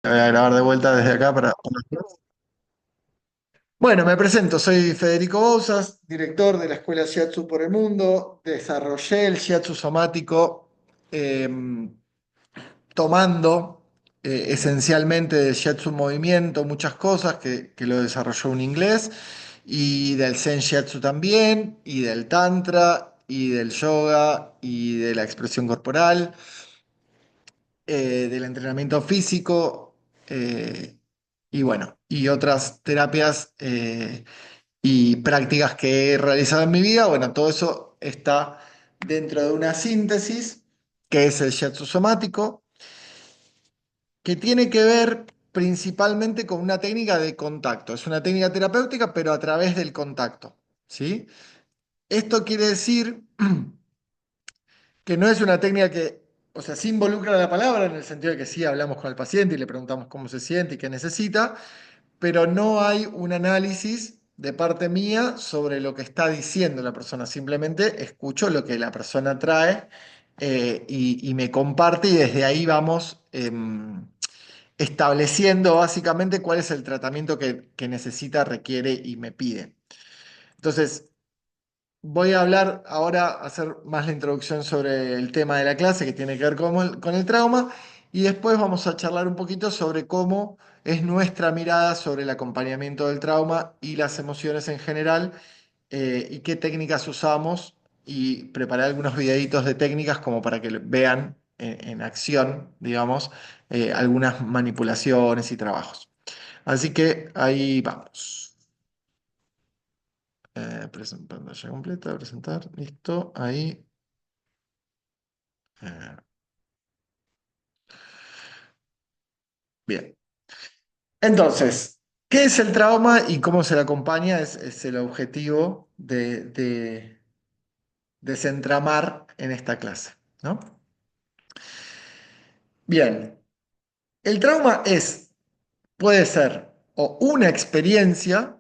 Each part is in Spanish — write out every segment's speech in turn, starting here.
Voy a grabar de vuelta desde acá para... Bueno, me presento, soy Federico Bouzas, director de la Escuela Shiatsu por el Mundo. Desarrollé el Shiatsu somático eh, tomando esencialmente del Shiatsu movimiento muchas cosas que lo desarrolló un inglés, y del Zen Shiatsu también, y del Tantra, y del yoga, y de la expresión corporal, del entrenamiento físico, eh, y bueno, y otras terapias y prácticas que he realizado en mi vida. Bueno, todo eso está dentro de una síntesis que es el shiatsu somático, que tiene que ver principalmente con una técnica de contacto. Es una técnica terapéutica, pero a través del contacto, ¿sí? Esto quiere decir que no es una técnica que, o sea, sí involucra la palabra en el sentido de que sí hablamos con el paciente y le preguntamos cómo se siente y qué necesita, pero no hay un análisis de parte mía sobre lo que está diciendo la persona. Simplemente escucho lo que la persona trae, y me comparte, y desde ahí vamos estableciendo básicamente cuál es el tratamiento que necesita, requiere y me pide. Entonces, voy a hablar ahora, hacer más la introducción sobre el tema de la clase que tiene que ver con el trauma, y después vamos a charlar un poquito sobre cómo es nuestra mirada sobre el acompañamiento del trauma y las emociones en general, y qué técnicas usamos, y preparé algunos videitos de técnicas como para que vean en acción, digamos, algunas manipulaciones y trabajos. Así que ahí vamos. Pantalla completa, presentar, listo, ahí. Eh, Bien. Entonces, ¿qué es el trauma y cómo se le acompaña? Es el objetivo de desentramar en esta clase, ¿no? Bien, el trauma puede ser o una experiencia,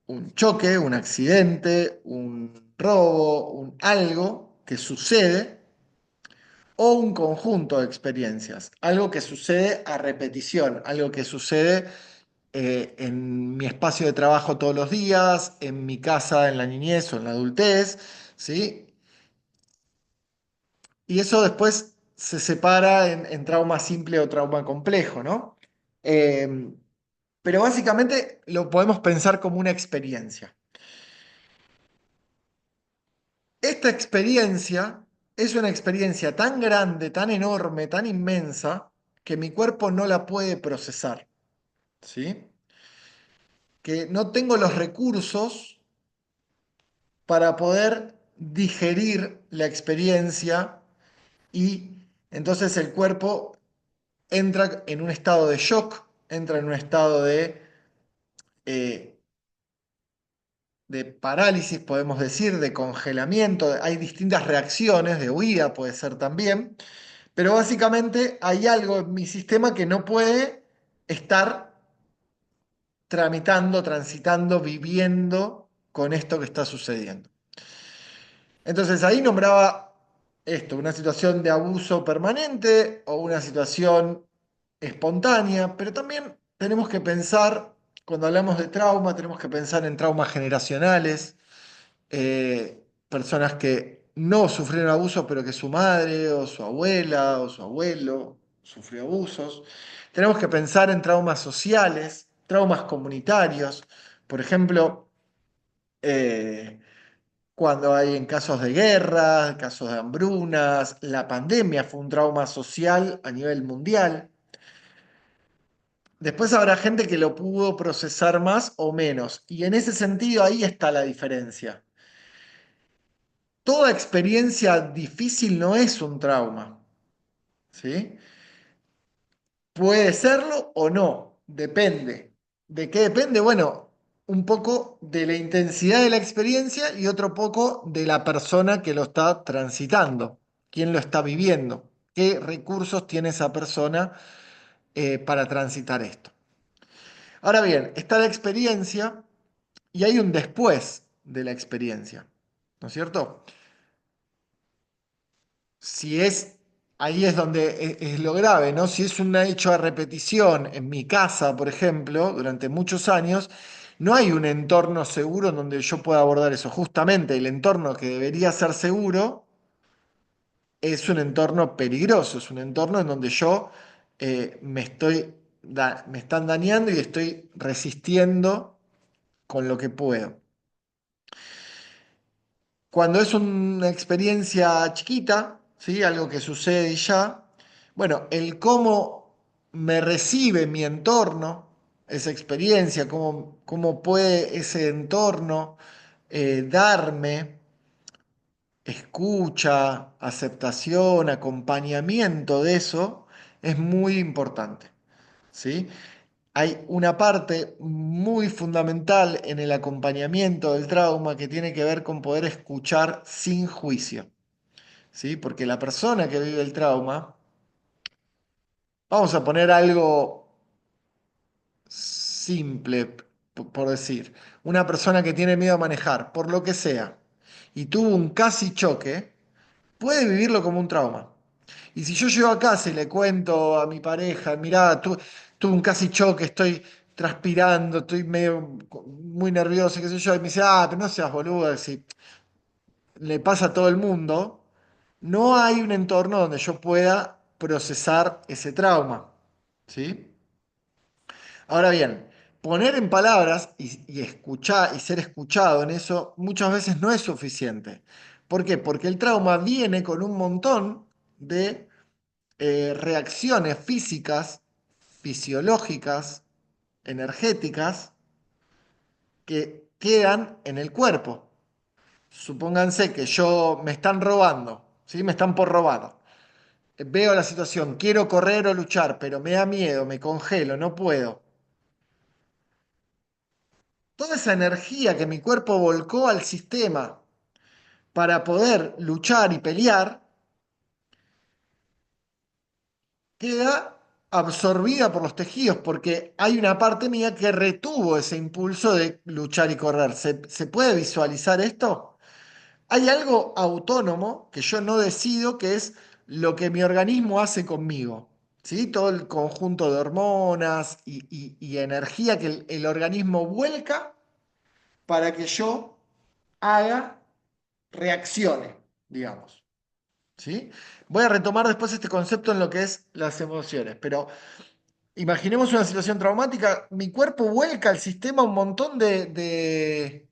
un choque, un accidente, un robo, un algo que sucede, o un conjunto de experiencias, algo que sucede a repetición, algo que sucede en mi espacio de trabajo todos los días, en mi casa en la niñez o en la adultez, ¿sí? Y eso después se separa en trauma simple o trauma complejo, ¿no? Eh, pero básicamente lo podemos pensar como una experiencia. Esta experiencia es una experiencia tan grande, tan enorme, tan inmensa, que mi cuerpo no la puede procesar, ¿sí? Que no tengo los recursos para poder digerir la experiencia, y entonces el cuerpo entra en un estado de shock, entra en un estado eh, de parálisis, podemos decir, de congelamiento. Hay distintas reacciones, de huida puede ser también, pero básicamente hay algo en mi sistema que no puede estar tramitando, transitando, viviendo con esto que está sucediendo. Entonces ahí nombraba esto, una situación de abuso permanente o una situación espontánea, pero también tenemos que pensar, cuando hablamos de trauma, tenemos que pensar en traumas generacionales, personas que no sufrieron abuso, pero que su madre o su abuela o su abuelo sufrió abusos. Tenemos que pensar en traumas sociales, traumas comunitarios, por ejemplo, eh, cuando hay en casos de guerra, casos de hambrunas. La pandemia fue un trauma social a nivel mundial. Después habrá gente que lo pudo procesar más o menos, y en ese sentido ahí está la diferencia. Toda experiencia difícil no es un trauma, ¿sí? Puede serlo o no, depende. ¿De qué depende? Bueno, un poco de la intensidad de la experiencia y otro poco de la persona que lo está transitando, quién lo está viviendo, qué recursos tiene esa persona para transitar esto. Ahora bien, está la experiencia y hay un después de la experiencia, ¿no es cierto? Si es ahí es donde es lo grave, ¿no? Si es un hecho a repetición en mi casa, por ejemplo, durante muchos años, no hay un entorno seguro en donde yo pueda abordar eso. Justamente el entorno que debería ser seguro es un entorno peligroso, es un entorno en donde yo me están dañando y estoy resistiendo con lo que puedo. Cuando es una experiencia chiquita, ¿sí? Algo que sucede y ya, bueno, el cómo me recibe mi entorno, esa experiencia, cómo puede ese entorno darme escucha, aceptación, acompañamiento de eso, es muy importante, ¿sí? Hay una parte muy fundamental en el acompañamiento del trauma que tiene que ver con poder escuchar sin juicio, ¿sí? Porque la persona que vive el trauma, vamos a poner algo simple, por decir, una persona que tiene miedo a manejar, por lo que sea, y tuvo un casi choque, puede vivirlo como un trauma. Y si yo llego a casa y le cuento a mi pareja, mirá, tuve un casi choque, estoy transpirando, estoy medio muy nervioso, qué sé yo, y me dice, ah, pero no seas boludo, si le pasa a todo el mundo, no hay un entorno donde yo pueda procesar ese trauma, ¿sí? Ahora bien, poner en palabras y escuchar y ser escuchado en eso muchas veces no es suficiente. ¿Por qué? Porque el trauma viene con un montón de reacciones físicas, fisiológicas, energéticas, que quedan en el cuerpo. Supónganse que yo me están robando, ¿sí? Me están por robar. Veo la situación, quiero correr o luchar, pero me da miedo, me congelo, no puedo. Toda esa energía que mi cuerpo volcó al sistema para poder luchar y pelear, queda absorbida por los tejidos, porque hay una parte mía que retuvo ese impulso de luchar y correr. ¿Se puede visualizar esto? Hay algo autónomo que yo no decido, que es lo que mi organismo hace conmigo. ¿Sí? Todo el conjunto de hormonas y energía que el organismo vuelca para que yo haga, reaccione, digamos. ¿Sí? Voy a retomar después este concepto en lo que es las emociones, pero imaginemos una situación traumática, mi cuerpo vuelca al sistema un montón de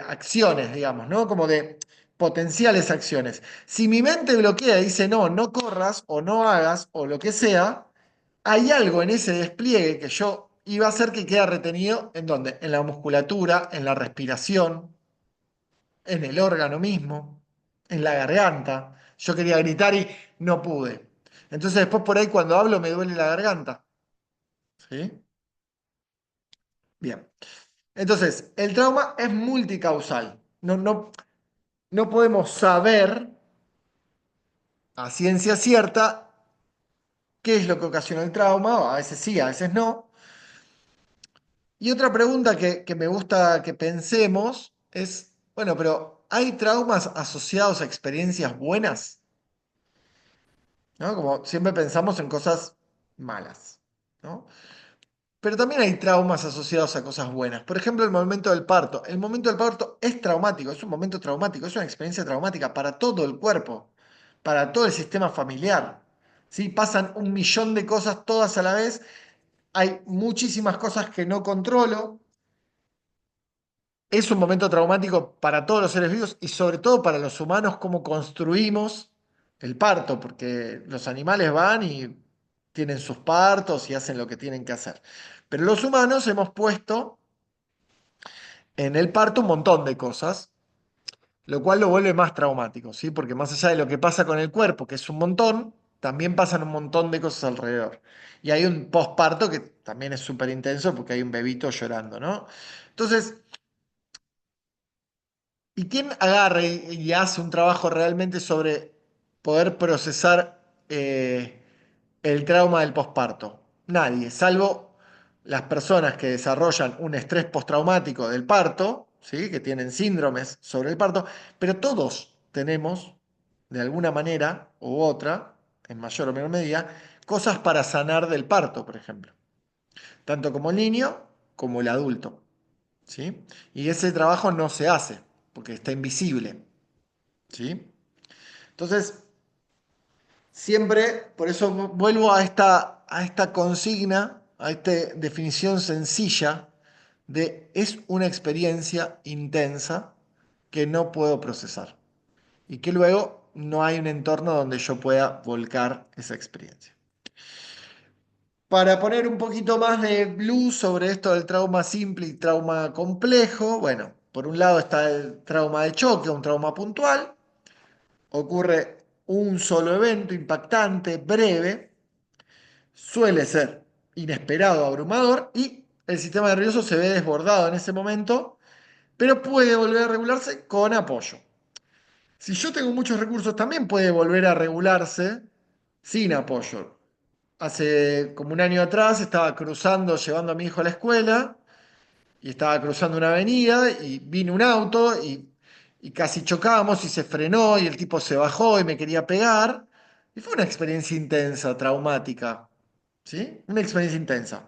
acciones, digamos, ¿no? Como de potenciales acciones. Si mi mente bloquea y dice, no, no corras o no hagas o lo que sea, hay algo en ese despliegue que yo iba a hacer que queda retenido, ¿en dónde? En la musculatura, en la respiración, en el órgano mismo, en la garganta. Yo quería gritar y no pude. Entonces después por ahí cuando hablo me duele la garganta. ¿Sí? Bien. Entonces, el trauma es multicausal. No podemos saber a ciencia cierta qué es lo que ocasiona el trauma, a veces sí, a veces no. Y otra pregunta que me gusta que pensemos es, bueno, pero ¿hay traumas asociados a experiencias buenas? ¿No? Como siempre pensamos en cosas malas, ¿no? Pero también hay traumas asociados a cosas buenas. Por ejemplo, el momento del parto. El momento del parto es traumático, es un momento traumático, es una experiencia traumática para todo el cuerpo, para todo el sistema familiar. ¿Sí? Pasan un millón de cosas todas a la vez. Hay muchísimas cosas que no controlo. Es un momento traumático para todos los seres vivos y sobre todo para los humanos, cómo construimos el parto, porque los animales van y tienen sus partos y hacen lo que tienen que hacer. Pero los humanos hemos puesto en el parto un montón de cosas, lo cual lo vuelve más traumático, ¿sí? Porque más allá de lo que pasa con el cuerpo, que es un montón, también pasan un montón de cosas alrededor. Y hay un posparto que también es súper intenso porque hay un bebito llorando, ¿no? Entonces, ¿y quién agarra y hace un trabajo realmente sobre poder procesar el trauma del posparto? Nadie, salvo las personas que desarrollan un estrés postraumático del parto, ¿sí? Que tienen síndromes sobre el parto, pero todos tenemos de alguna manera u otra, en mayor o menor medida, cosas para sanar del parto, por ejemplo, tanto como el niño como el adulto, ¿sí? Y ese trabajo no se hace porque está invisible, ¿sí? Entonces, siempre, por eso vuelvo a esta consigna, a esta definición sencilla de es una experiencia intensa que no puedo procesar y que luego no hay un entorno donde yo pueda volcar esa experiencia. Para poner un poquito más de luz sobre esto del trauma simple y trauma complejo, bueno, por un lado está el trauma de choque, un trauma puntual, ocurre un solo evento impactante, breve, suele ser inesperado, abrumador y el sistema nervioso se ve desbordado en ese momento, pero puede volver a regularse con apoyo. Si yo tengo muchos recursos, también puede volver a regularse sin apoyo. Hace como un año atrás estaba cruzando, llevando a mi hijo a la escuela, y estaba cruzando una avenida y vino un auto y casi chocamos y se frenó y el tipo se bajó y me quería pegar. Y fue una experiencia intensa, traumática, ¿sí? Una experiencia intensa.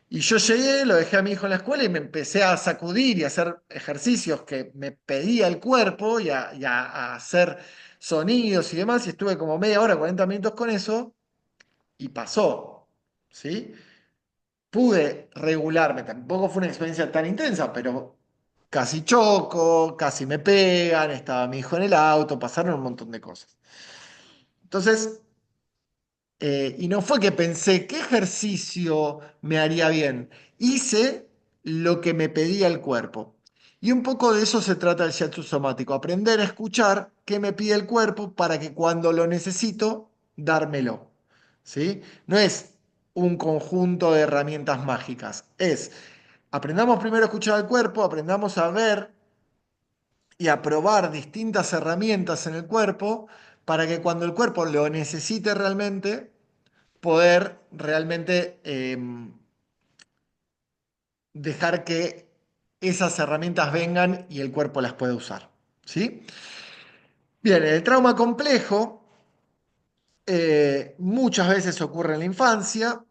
Y yo llegué, lo dejé a mi hijo en la escuela y me empecé a sacudir y a hacer ejercicios que me pedía el cuerpo y a hacer sonidos y demás. Y estuve como media hora, 40 minutos con eso y pasó, ¿sí? Pude regularme, tampoco fue una experiencia tan intensa, pero casi choco, casi me pegan, estaba mi hijo en el auto, pasaron un montón de cosas. Entonces, y no fue que pensé, ¿qué ejercicio me haría bien? Hice lo que me pedía el cuerpo. Y un poco de eso se trata el shiatsu somático, aprender a escuchar qué me pide el cuerpo para que cuando lo necesito, dármelo. ¿Sí? No es un conjunto de herramientas mágicas, es aprendamos primero a escuchar al cuerpo, aprendamos a ver y a probar distintas herramientas en el cuerpo para que cuando el cuerpo lo necesite realmente, poder realmente dejar que esas herramientas vengan y el cuerpo las pueda usar. ¿Sí? Bien, el trauma complejo muchas veces ocurre en la infancia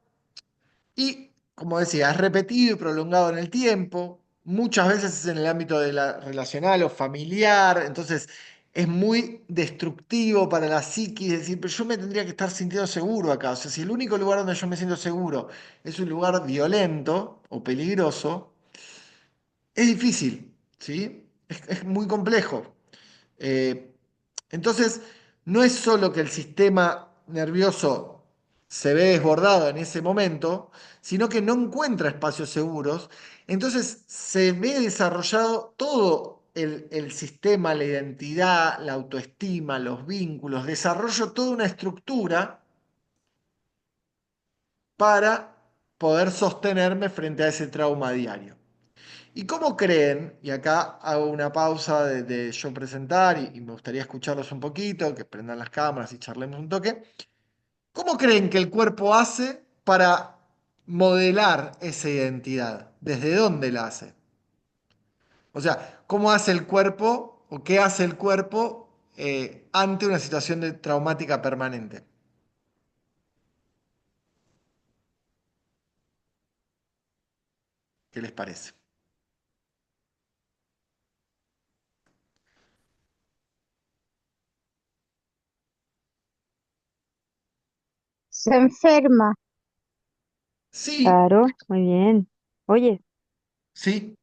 y, como decía, es repetido y prolongado en el tiempo. Muchas veces es en el ámbito de la relacional o familiar, entonces es muy destructivo para la psiquis decir, pero yo me tendría que estar sintiendo seguro acá. O sea, si el único lugar donde yo me siento seguro es un lugar violento o peligroso, es difícil, ¿sí? Es muy complejo. Eh, entonces, no es solo que el sistema nervioso se ve desbordado en ese momento, sino que no encuentra espacios seguros. Entonces, se ve desarrollado todo el sistema, la identidad, la autoestima, los vínculos, desarrollo toda una estructura para poder sostenerme frente a ese trauma diario. ¿Y cómo creen? Y acá hago una pausa de yo presentar y me gustaría escucharlos un poquito, que prendan las cámaras y charlemos un toque. ¿Cómo creen que el cuerpo hace para modelar esa identidad? ¿Desde dónde la hace? O sea, ¿cómo hace el cuerpo o qué hace el cuerpo ante una situación traumática permanente? ¿Qué les parece? Se enferma. Sí, Claro, muy bien. Oye, sí.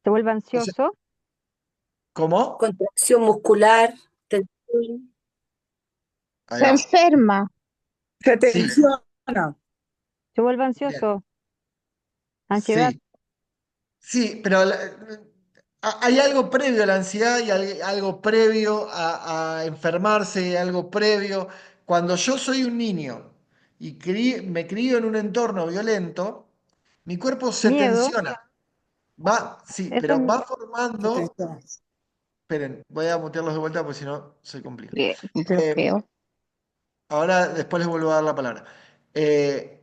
¿te vuelve O sea, ansioso? ¿cómo? Contracción muscular, tensión. Ahí Se va. enferma. Se Sí, tensiona. ¿Te vuelve bien. ansioso? ¿Ansiedad? Sí. Sí, pero hay algo previo a la ansiedad y algo previo a enfermarse, algo previo. Cuando yo soy un niño y me crío en un entorno violento, mi cuerpo se ¿Miedo? tensiona. Va, sí, Eso es pero va formando. Tensión. Esperen, voy a mutearlos de vuelta porque si no se complica. Eh, Bloqueo. ahora después les vuelvo a dar la palabra. Eh,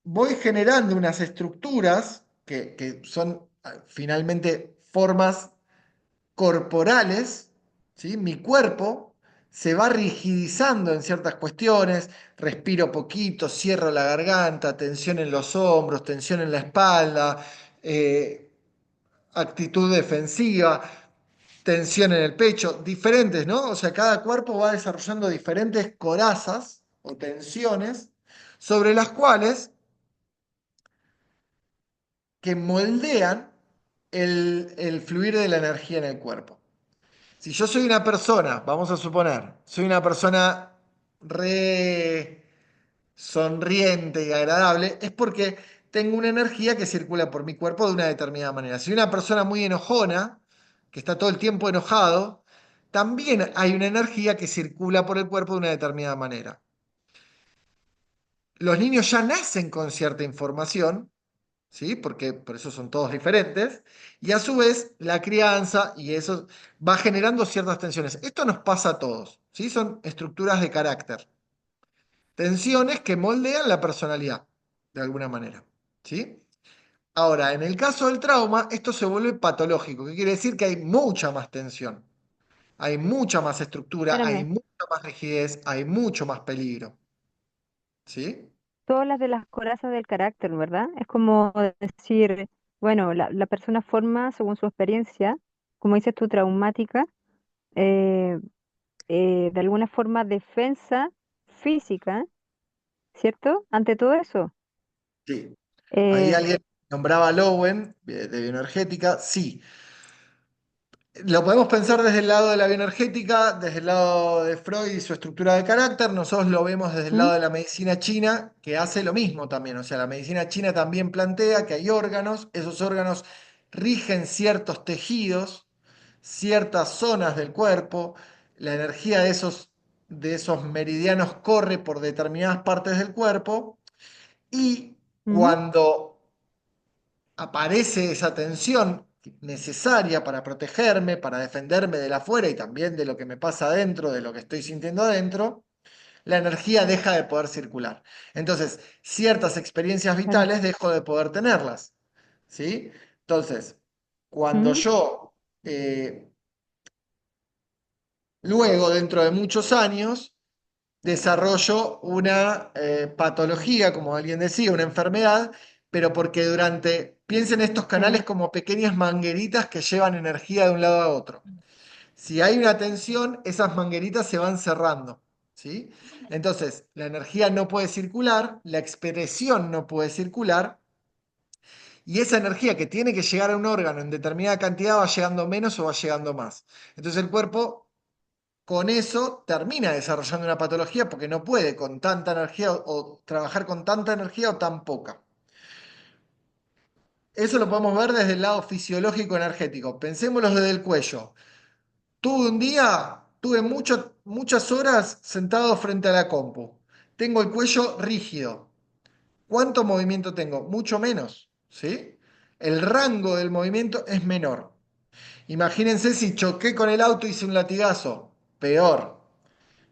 Voy generando unas estructuras que son finalmente formas corporales, ¿sí? Mi cuerpo se va rigidizando en ciertas cuestiones, respiro poquito, cierro la garganta, tensión en los hombros, tensión en la espalda, eh, actitud defensiva, tensión en el pecho, diferentes, ¿no? O sea, cada cuerpo va desarrollando diferentes corazas o tensiones sobre las cuales que moldean el fluir de la energía en el cuerpo. Si yo soy una persona, vamos a suponer, soy una persona re sonriente y agradable, es porque tengo una energía que circula por mi cuerpo de una determinada manera. Si soy una persona muy enojona, que está todo el tiempo enojado, también hay una energía que circula por el cuerpo de una determinada manera. Los niños ya nacen con cierta información, ¿sí? Porque por eso son todos diferentes, y a su vez la crianza y eso va generando ciertas tensiones. Esto nos pasa a todos, ¿sí? Son estructuras de carácter, tensiones que moldean la personalidad, de alguna manera, ¿sí? Ahora, en el caso del trauma, esto se vuelve patológico, que quiere decir que hay mucha más tensión, hay mucha más estructura, hay Espérame, mucha más rigidez, hay mucho más peligro, ¿sí? todas las de las corazas del carácter, ¿verdad? Es como decir, bueno, la persona forma según su experiencia, como dices tú, traumática, eh, de alguna forma defensa física, ¿cierto? Ante todo eso. Sí. Ahí Eh, alguien nombraba a Lowen, de bioenergética, sí. Lo podemos pensar desde el lado de la bioenergética, desde el lado de Freud y su estructura de carácter. Nosotros lo vemos desde el ¿Mm? lado de la medicina china, que hace lo mismo también. O sea, la medicina china también plantea que hay órganos, esos órganos rigen ciertos tejidos, ciertas zonas del cuerpo, la energía de esos meridianos corre por determinadas partes del cuerpo y Ujú. cuando aparece esa tensión necesaria para protegerme, para defenderme de la afuera y también de lo que me pasa adentro, de lo que estoy sintiendo adentro, la energía deja de poder circular. Entonces, ciertas experiencias Claro. vitales dejo de poder tenerlas, ¿sí? Entonces, cuando ¿Mm? yo, luego, dentro de muchos años, desarrollo una patología, como alguien decía, una enfermedad, pero porque piensen estos canales Sí. como pequeñas mangueritas que llevan energía de un lado a otro. Si hay una tensión, esas mangueritas se van cerrando, ¿sí? Entonces, la energía no puede circular, la expresión no puede circular, y esa energía que tiene que llegar a un órgano en determinada cantidad va llegando menos o va llegando más. Entonces el cuerpo con eso termina desarrollando una patología porque no puede con tanta energía o trabajar con tanta energía o tan poca. Eso lo podemos ver desde el lado fisiológico energético. Pensémoslo desde el cuello. Tuve muchas horas sentado frente a la compu. Tengo el cuello rígido. ¿Cuánto movimiento tengo? Mucho menos, ¿sí? El rango del movimiento es menor. Imagínense si choqué con el auto y hice un latigazo. Peor.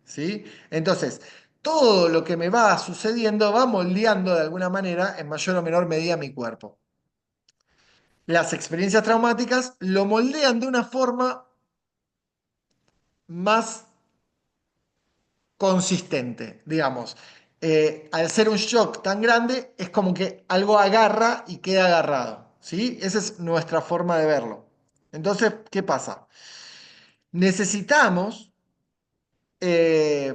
¿Sí? Entonces, todo lo que me va sucediendo va moldeando de alguna manera, en mayor o menor medida, mi cuerpo. Las experiencias traumáticas lo moldean de una forma más consistente, digamos. Al ser un shock tan grande, es como que algo agarra y queda agarrado, ¿sí? Esa es nuestra forma de verlo. Entonces, ¿qué pasa? Necesitamos eh,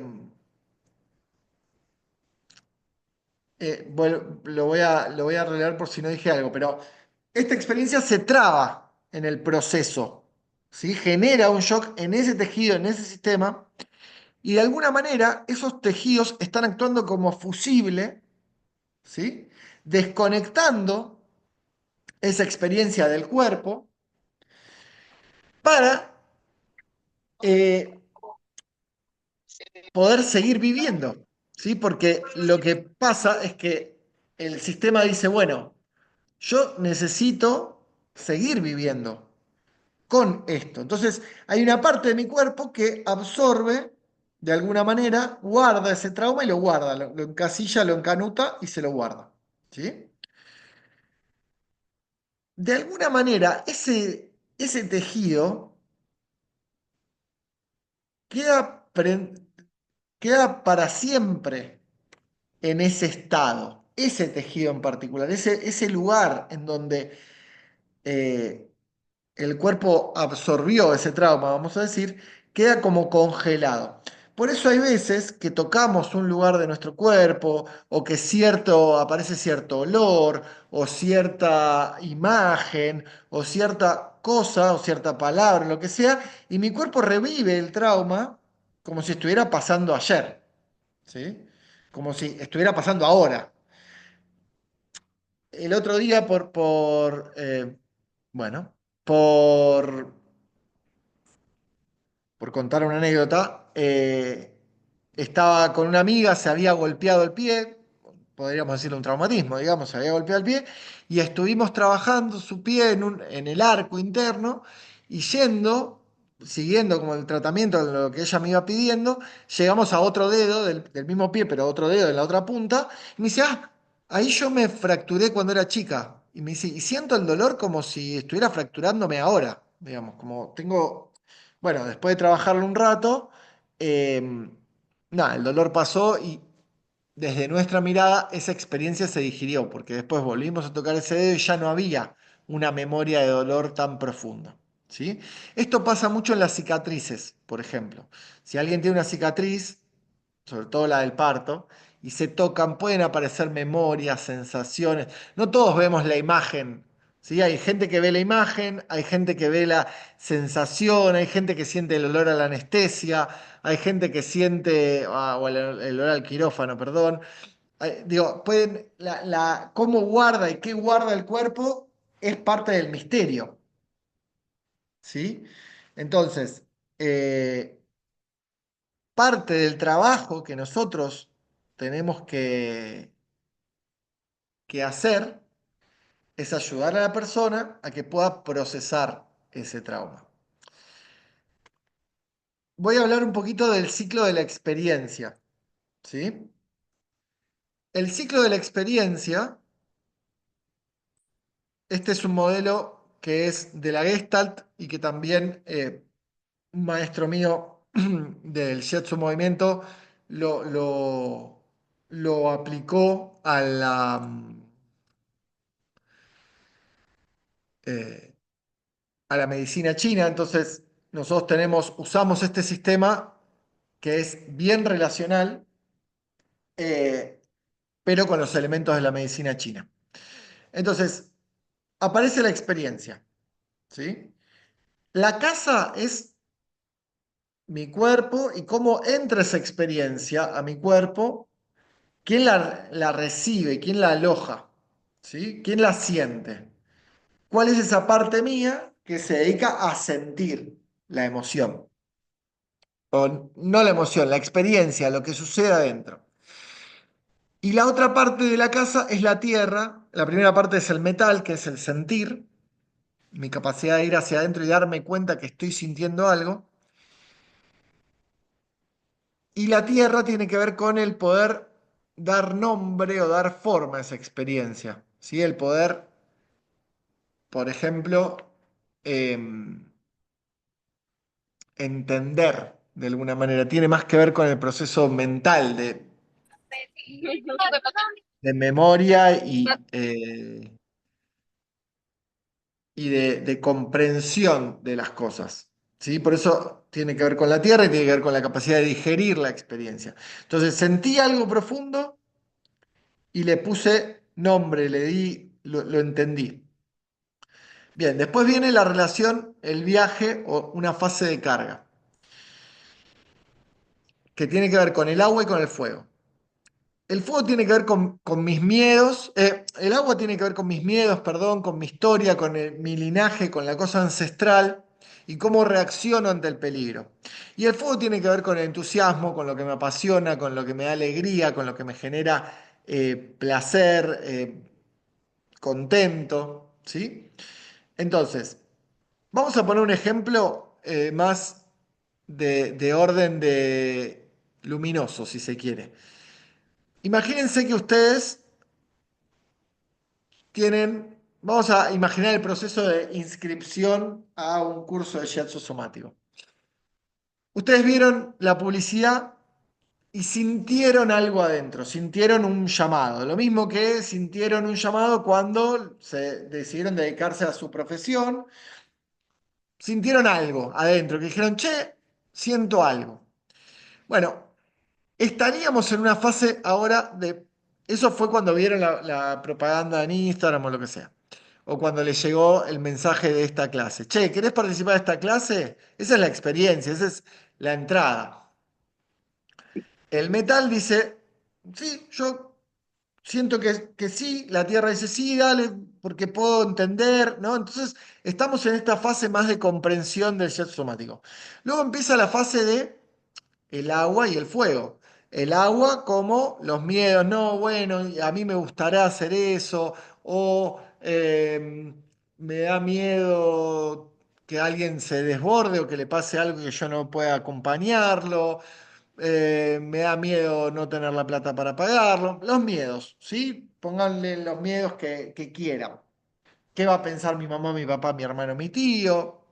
lo voy a releer por si no dije algo, pero esta experiencia se traba en el proceso, ¿sí? Genera un shock en ese tejido, en ese sistema, y de alguna manera esos tejidos están actuando como fusible, ¿sí? Desconectando esa experiencia del cuerpo para eh, poder seguir viviendo, ¿sí? Porque lo que pasa es que el sistema dice, bueno, yo necesito seguir viviendo con esto. Entonces, hay una parte de mi cuerpo que absorbe, de alguna manera, guarda ese trauma y lo guarda, lo encasilla, lo encanuta y se lo guarda. ¿Sí? De alguna manera, ese tejido queda, queda para siempre en ese estado, ese tejido en particular, ese lugar en donde eh, el cuerpo absorbió ese trauma, vamos a decir, queda como congelado. Por eso hay veces que tocamos un lugar de nuestro cuerpo o que aparece cierto olor o cierta imagen o cierta cosa o cierta palabra, lo que sea, y mi cuerpo revive el trauma como si estuviera pasando ayer, ¿sí? Como si estuviera pasando ahora. El otro día bueno, por por contar una anécdota, estaba con una amiga, se había golpeado el pie, podríamos decirle un traumatismo, digamos, se había golpeado el pie, y estuvimos trabajando su pie en el arco interno y siguiendo como el tratamiento de lo que ella me iba pidiendo, llegamos a otro dedo del mismo pie, pero otro dedo en la otra punta, y me dice, ahí yo me fracturé cuando era chica. Y me dice, y siento el dolor como si estuviera fracturándome ahora, digamos, como tengo bueno, después de trabajarlo un rato, eh, nada, el dolor pasó y desde nuestra mirada esa experiencia se digirió, porque después volvimos a tocar ese dedo y ya no había una memoria de dolor tan profunda. ¿Sí? Esto pasa mucho en las cicatrices, por ejemplo. Si alguien tiene una cicatriz, sobre todo la del parto, y se tocan, pueden aparecer memorias, sensaciones. No todos vemos la imagen, ¿sí? Hay gente que ve la imagen, hay gente que ve la sensación, hay gente que siente el olor a la anestesia, hay gente que siente, o el olor al quirófano, perdón. Digo, cómo guarda y qué guarda el cuerpo es parte del misterio, ¿sí? Entonces, eh, parte del trabajo que nosotros tenemos que hacer es ayudar a la persona a que pueda procesar ese trauma. Voy a hablar un poquito del ciclo de la experiencia, ¿sí? El ciclo de la experiencia, este es un modelo que es de la Gestalt y que también un maestro mío del Shiatsu Movimiento lo aplicó eh, a la medicina china. Entonces, nosotros usamos este sistema que es bien relacional, eh, pero con los elementos de la medicina china. Entonces, aparece la experiencia, ¿sí? La casa es mi cuerpo y cómo entra esa experiencia a mi cuerpo, quién la recibe, quién la aloja, ¿sí? ¿Quién la siente? ¿Cuál es esa parte mía que se dedica a sentir la emoción? O no la emoción, la experiencia, lo que sucede adentro. Y la otra parte de la casa es la tierra. La primera parte es el metal, que es el sentir, mi capacidad de ir hacia adentro y darme cuenta que estoy sintiendo algo. Y la tierra tiene que ver con el poder dar nombre o dar forma a esa experiencia. ¿Sí? El poder, por ejemplo, entender de alguna manera. Tiene más que ver con el proceso mental de memoria y de comprensión de las cosas. ¿Sí? Por eso tiene que ver con la tierra y tiene que ver con la capacidad de digerir la experiencia. Entonces sentí algo profundo y le puse nombre, lo entendí. Bien, después viene la relación, el viaje o una fase de carga, que tiene que ver con el agua y con el fuego. El fuego tiene que ver con mis miedos, el agua tiene que ver con mis miedos, perdón, con mi historia, con mi linaje, con la cosa ancestral y cómo reacciono ante el peligro. Y el fuego tiene que ver con el entusiasmo, con lo que me apasiona, con lo que me da alegría, con lo que me genera placer, contento, ¿sí? Entonces, vamos a poner un ejemplo más de orden de luminoso, si se quiere. Imagínense que ustedes vamos a imaginar el proceso de inscripción a un curso de shiatsu somático. Ustedes vieron la publicidad y sintieron algo adentro, sintieron un llamado, lo mismo que sintieron un llamado cuando se decidieron dedicarse a su profesión, sintieron algo adentro, que dijeron, che, siento algo. Bueno, estaríamos en una fase ahora de... Eso fue cuando vieron la propaganda en Instagram o lo que sea. O cuando les llegó el mensaje de esta clase. Che, ¿querés participar de esta clase? Esa es la experiencia, esa es la entrada. El metal dice, sí, yo siento que sí, la Tierra dice, sí, dale, porque puedo entender, ¿no? Entonces, estamos en esta fase más de comprensión del jet somático. Luego empieza la fase de el agua y el fuego. El agua como los miedos, no, bueno, a mí me gustaría hacer eso, o me da miedo que alguien se desborde o que le pase algo que yo no pueda acompañarlo, me da miedo no tener la plata para pagarlo. Los miedos, ¿sí? Pónganle los miedos que quieran. ¿Qué va a pensar mi mamá, mi papá, mi hermano, mi tío?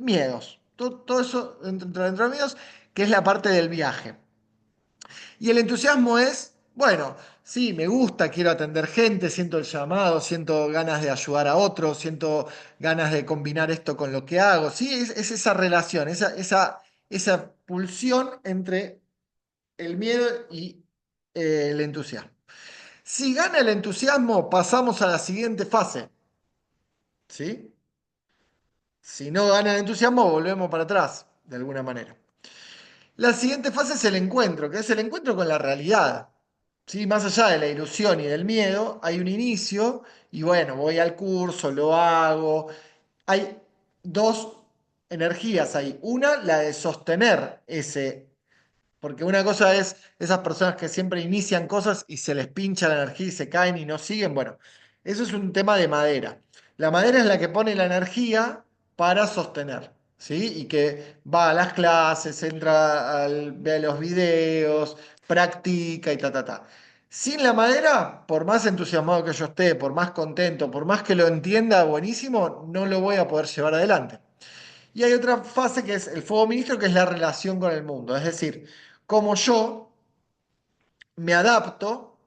Miedos. Todo eso dentro de miedos, que es la parte del viaje. Y el entusiasmo es, bueno, sí, me gusta, quiero atender gente, siento el llamado, siento ganas de ayudar a otros, siento ganas de combinar esto con lo que hago. Sí, es esa relación, esa pulsión entre el miedo y el entusiasmo. Si gana el entusiasmo, pasamos a la siguiente fase, ¿sí? Si no gana el entusiasmo, volvemos para atrás, de alguna manera. La siguiente fase es el encuentro, que es el encuentro con la realidad. ¿Sí? Más allá de la ilusión y del miedo, hay un inicio y bueno, voy al curso, lo hago. Hay dos energías ahí. Una, la de sostener ese, porque una cosa es esas personas que siempre inician cosas y se les pincha la energía y se caen y no siguen. Bueno, eso es un tema de madera. La madera es la que pone la energía para sostener, ¿sí? Y que va a las clases, entra ve los videos, practica y ta, ta, ta. Sin la madera, por más entusiasmado que yo esté, por más contento, por más que lo entienda buenísimo, no lo voy a poder llevar adelante. Y hay otra fase que es el fuego ministro, que es la relación con el mundo. Es decir, cómo yo me adapto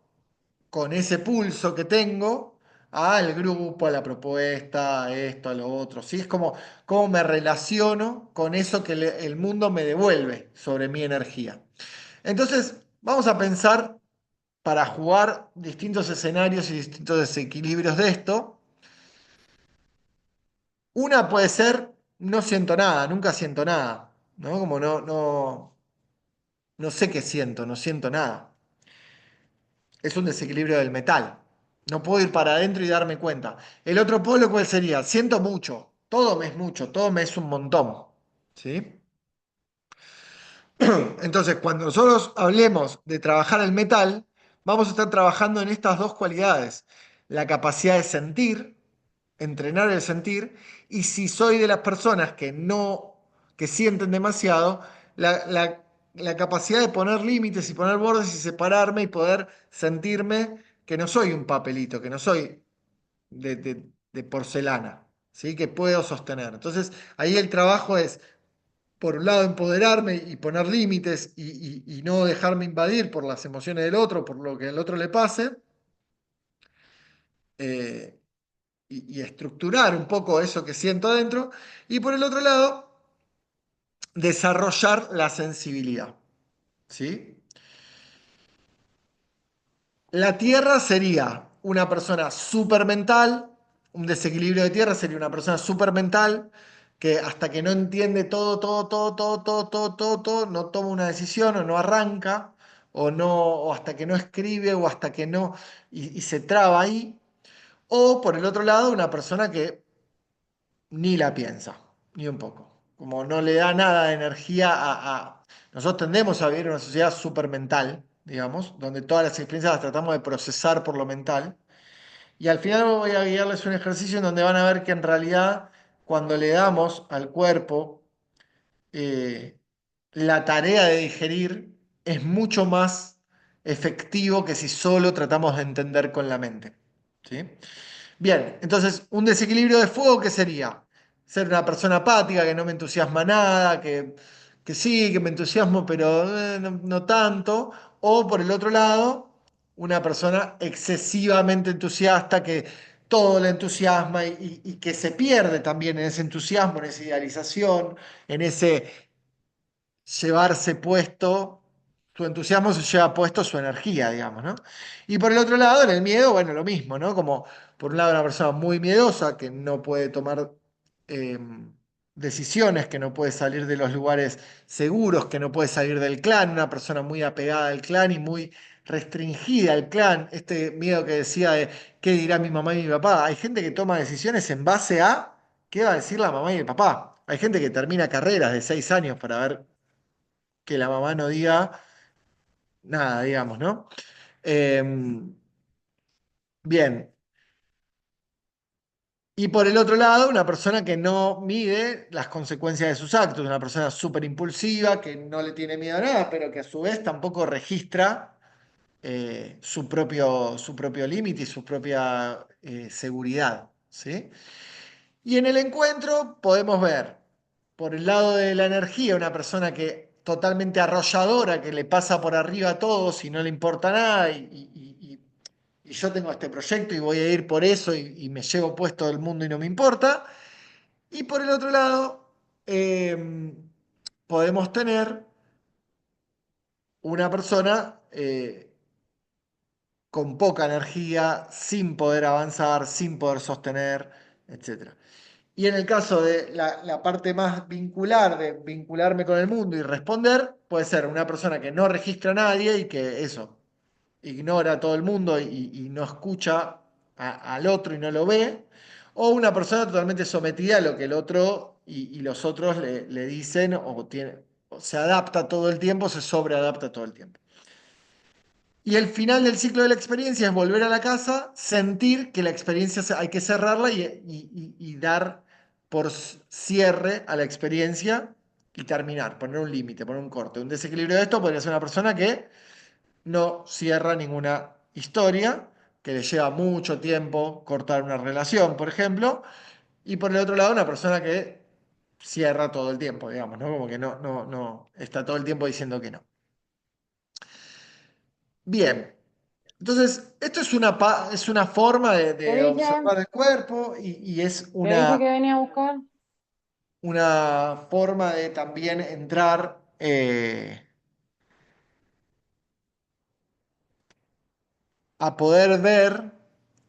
con ese pulso que tengo al grupo, a la propuesta, a esto, a lo otro. ¿Sí? Es como cómo me relaciono con eso que el mundo me devuelve sobre mi energía. Entonces, vamos a pensar para jugar distintos escenarios y distintos desequilibrios de esto. Una puede ser, no siento nada, nunca siento nada, ¿no? Como no sé qué siento, no siento nada. Es un desequilibrio del metal. No puedo ir para adentro y darme cuenta. El otro polo, ¿cuál sería? Siento mucho, todo me es mucho, todo me es un montón, ¿sí? Entonces, cuando nosotros hablemos de trabajar el metal, vamos a estar trabajando en estas dos cualidades. La capacidad de sentir, entrenar el sentir, y si soy de las personas que no, que sienten demasiado, la capacidad de poner límites y poner bordes y separarme y poder sentirme que no soy un papelito, que no soy de porcelana, ¿sí? Que puedo sostener. Entonces, ahí el trabajo es por un lado, empoderarme y poner límites y no dejarme invadir por las emociones del otro, por lo que al otro le pase, eh, y estructurar un poco eso que siento adentro. Y por el otro lado, desarrollar la sensibilidad. ¿Sí? La tierra sería una persona supermental, un desequilibrio de tierra sería una persona supermental que hasta que no entiende todo, no toma una decisión o no arranca o no, o hasta que no escribe o hasta que no, y se traba ahí. O por el otro lado, una persona que ni la piensa, ni un poco. Como no le da nada de energía Nosotros tendemos a vivir en una sociedad supermental, digamos, donde todas las experiencias las tratamos de procesar por lo mental. Y al final voy a guiarles un ejercicio en donde van a ver que en realidad cuando le damos al cuerpo eh, la tarea de digerir es mucho más efectivo que si solo tratamos de entender con la mente. ¿Sí? Bien, entonces, un desequilibrio de fuego, ¿qué sería? Ser una persona apática, que no me entusiasma nada, que sí, que me entusiasmo, pero no tanto. O por el otro lado, una persona excesivamente entusiasta que todo le entusiasma y que se pierde también en ese entusiasmo, en esa idealización, en ese llevarse puesto, su entusiasmo se lleva puesto su energía, digamos, ¿no? Y por el otro lado, en el miedo, bueno, lo mismo, ¿no? Como por un lado una persona muy miedosa que no puede tomar eh, decisiones, que no puede salir de los lugares seguros, que no puede salir del clan, una persona muy apegada al clan y muy restringida al clan, este miedo que decía de qué dirá mi mamá y mi papá. Hay gente que toma decisiones en base a qué va a decir la mamá y el papá. Hay gente que termina carreras de 6 años para ver que la mamá no diga nada, digamos, ¿no? Eh, bien. Y por el otro lado, una persona que no mide las consecuencias de sus actos, una persona súper impulsiva, que no le tiene miedo a nada, pero que a su vez tampoco registra su propio límite y su propia seguridad, ¿sí? Y en el encuentro podemos ver, por el lado de la energía, una persona que totalmente arrolladora, que le pasa por arriba a todos y no le importa nada, y yo tengo este proyecto y voy a ir por eso y me llevo puesto del mundo y no me importa. Y por el otro lado, podemos tener una persona con poca energía, sin poder avanzar, sin poder sostener, etc. Y en el caso de la parte más vincular, de vincularme con el mundo y responder, puede ser una persona que no registra a nadie y que eso, ignora a todo el mundo y no escucha al otro y no lo ve, o una persona totalmente sometida a lo que el otro y los otros le dicen o se adapta todo el tiempo, se sobreadapta todo el tiempo. Y el final del ciclo de la experiencia es volver a la casa, sentir que la experiencia hay que cerrarla y dar por cierre a la experiencia y terminar, poner un límite, poner un corte. Un desequilibrio de esto podría ser una persona que no cierra ninguna historia, que le lleva mucho tiempo cortar una relación, por ejemplo, y por el otro lado una persona que cierra todo el tiempo, digamos, ¿no? Como que no está todo el tiempo diciendo que no. Bien, entonces, esto es una forma Te de dije, observar el cuerpo y es te dije que venía a buscar. una forma de también entrar a poder ver,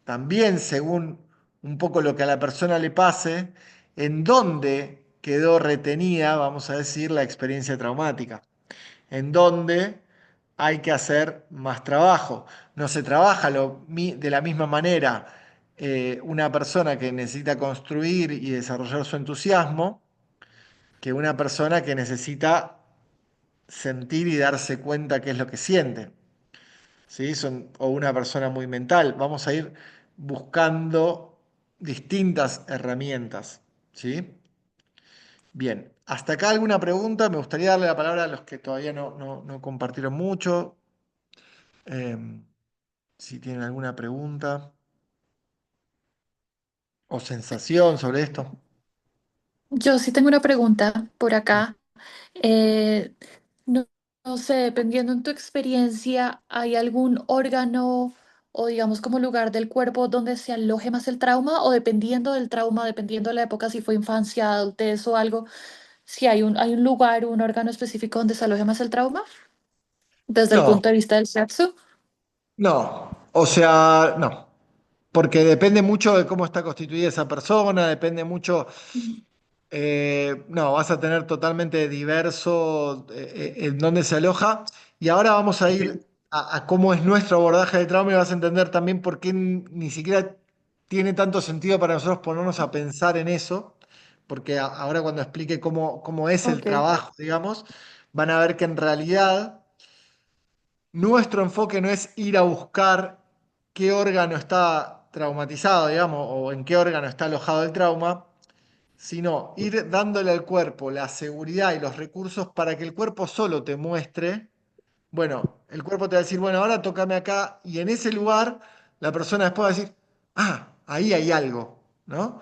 también según un poco lo que a la persona le pase, en dónde quedó retenida, vamos a decir, la experiencia traumática, en dónde hay que hacer más trabajo. No se trabaja de la misma manera una persona que necesita construir y desarrollar su entusiasmo que una persona que necesita sentir y darse cuenta qué es lo que siente. ¿Sí? O una persona muy mental. Vamos a ir buscando distintas herramientas. ¿Sí? Bien, hasta acá alguna pregunta. Me gustaría darle la palabra a los que todavía no compartieron mucho. Em, si tienen alguna pregunta o sensación sobre esto. Yo sí tengo una pregunta por acá. Eh, no, no sé, dependiendo en tu experiencia, ¿hay algún órgano o digamos como lugar del cuerpo donde se aloje más el trauma? O dependiendo del trauma, dependiendo de la época, si fue infancia, adultez o algo, si hay un lugar o un órgano específico donde se aloje más el trauma, desde el No, punto de vista del sexo. no. O sea, no. Porque depende mucho de cómo está constituida esa persona, depende mucho. No, vas a tener totalmente diverso en dónde se aloja. Y ahora vamos a ir a cómo es nuestro abordaje del trauma y vas a entender también por qué ni siquiera tiene tanto sentido para nosotros ponernos a pensar en eso. Porque ahora cuando explique cómo es el Ok, trabajo, digamos, van a ver que en realidad nuestro enfoque no es ir a buscar qué órgano está traumatizado, digamos, o en qué órgano está alojado el trauma, sino ir dándole al cuerpo la seguridad y los recursos para que el cuerpo solo te muestre, bueno, el cuerpo te va a decir, bueno, ahora tócame acá, y en ese lugar la persona después va a decir, ah, ahí hay algo, ¿no?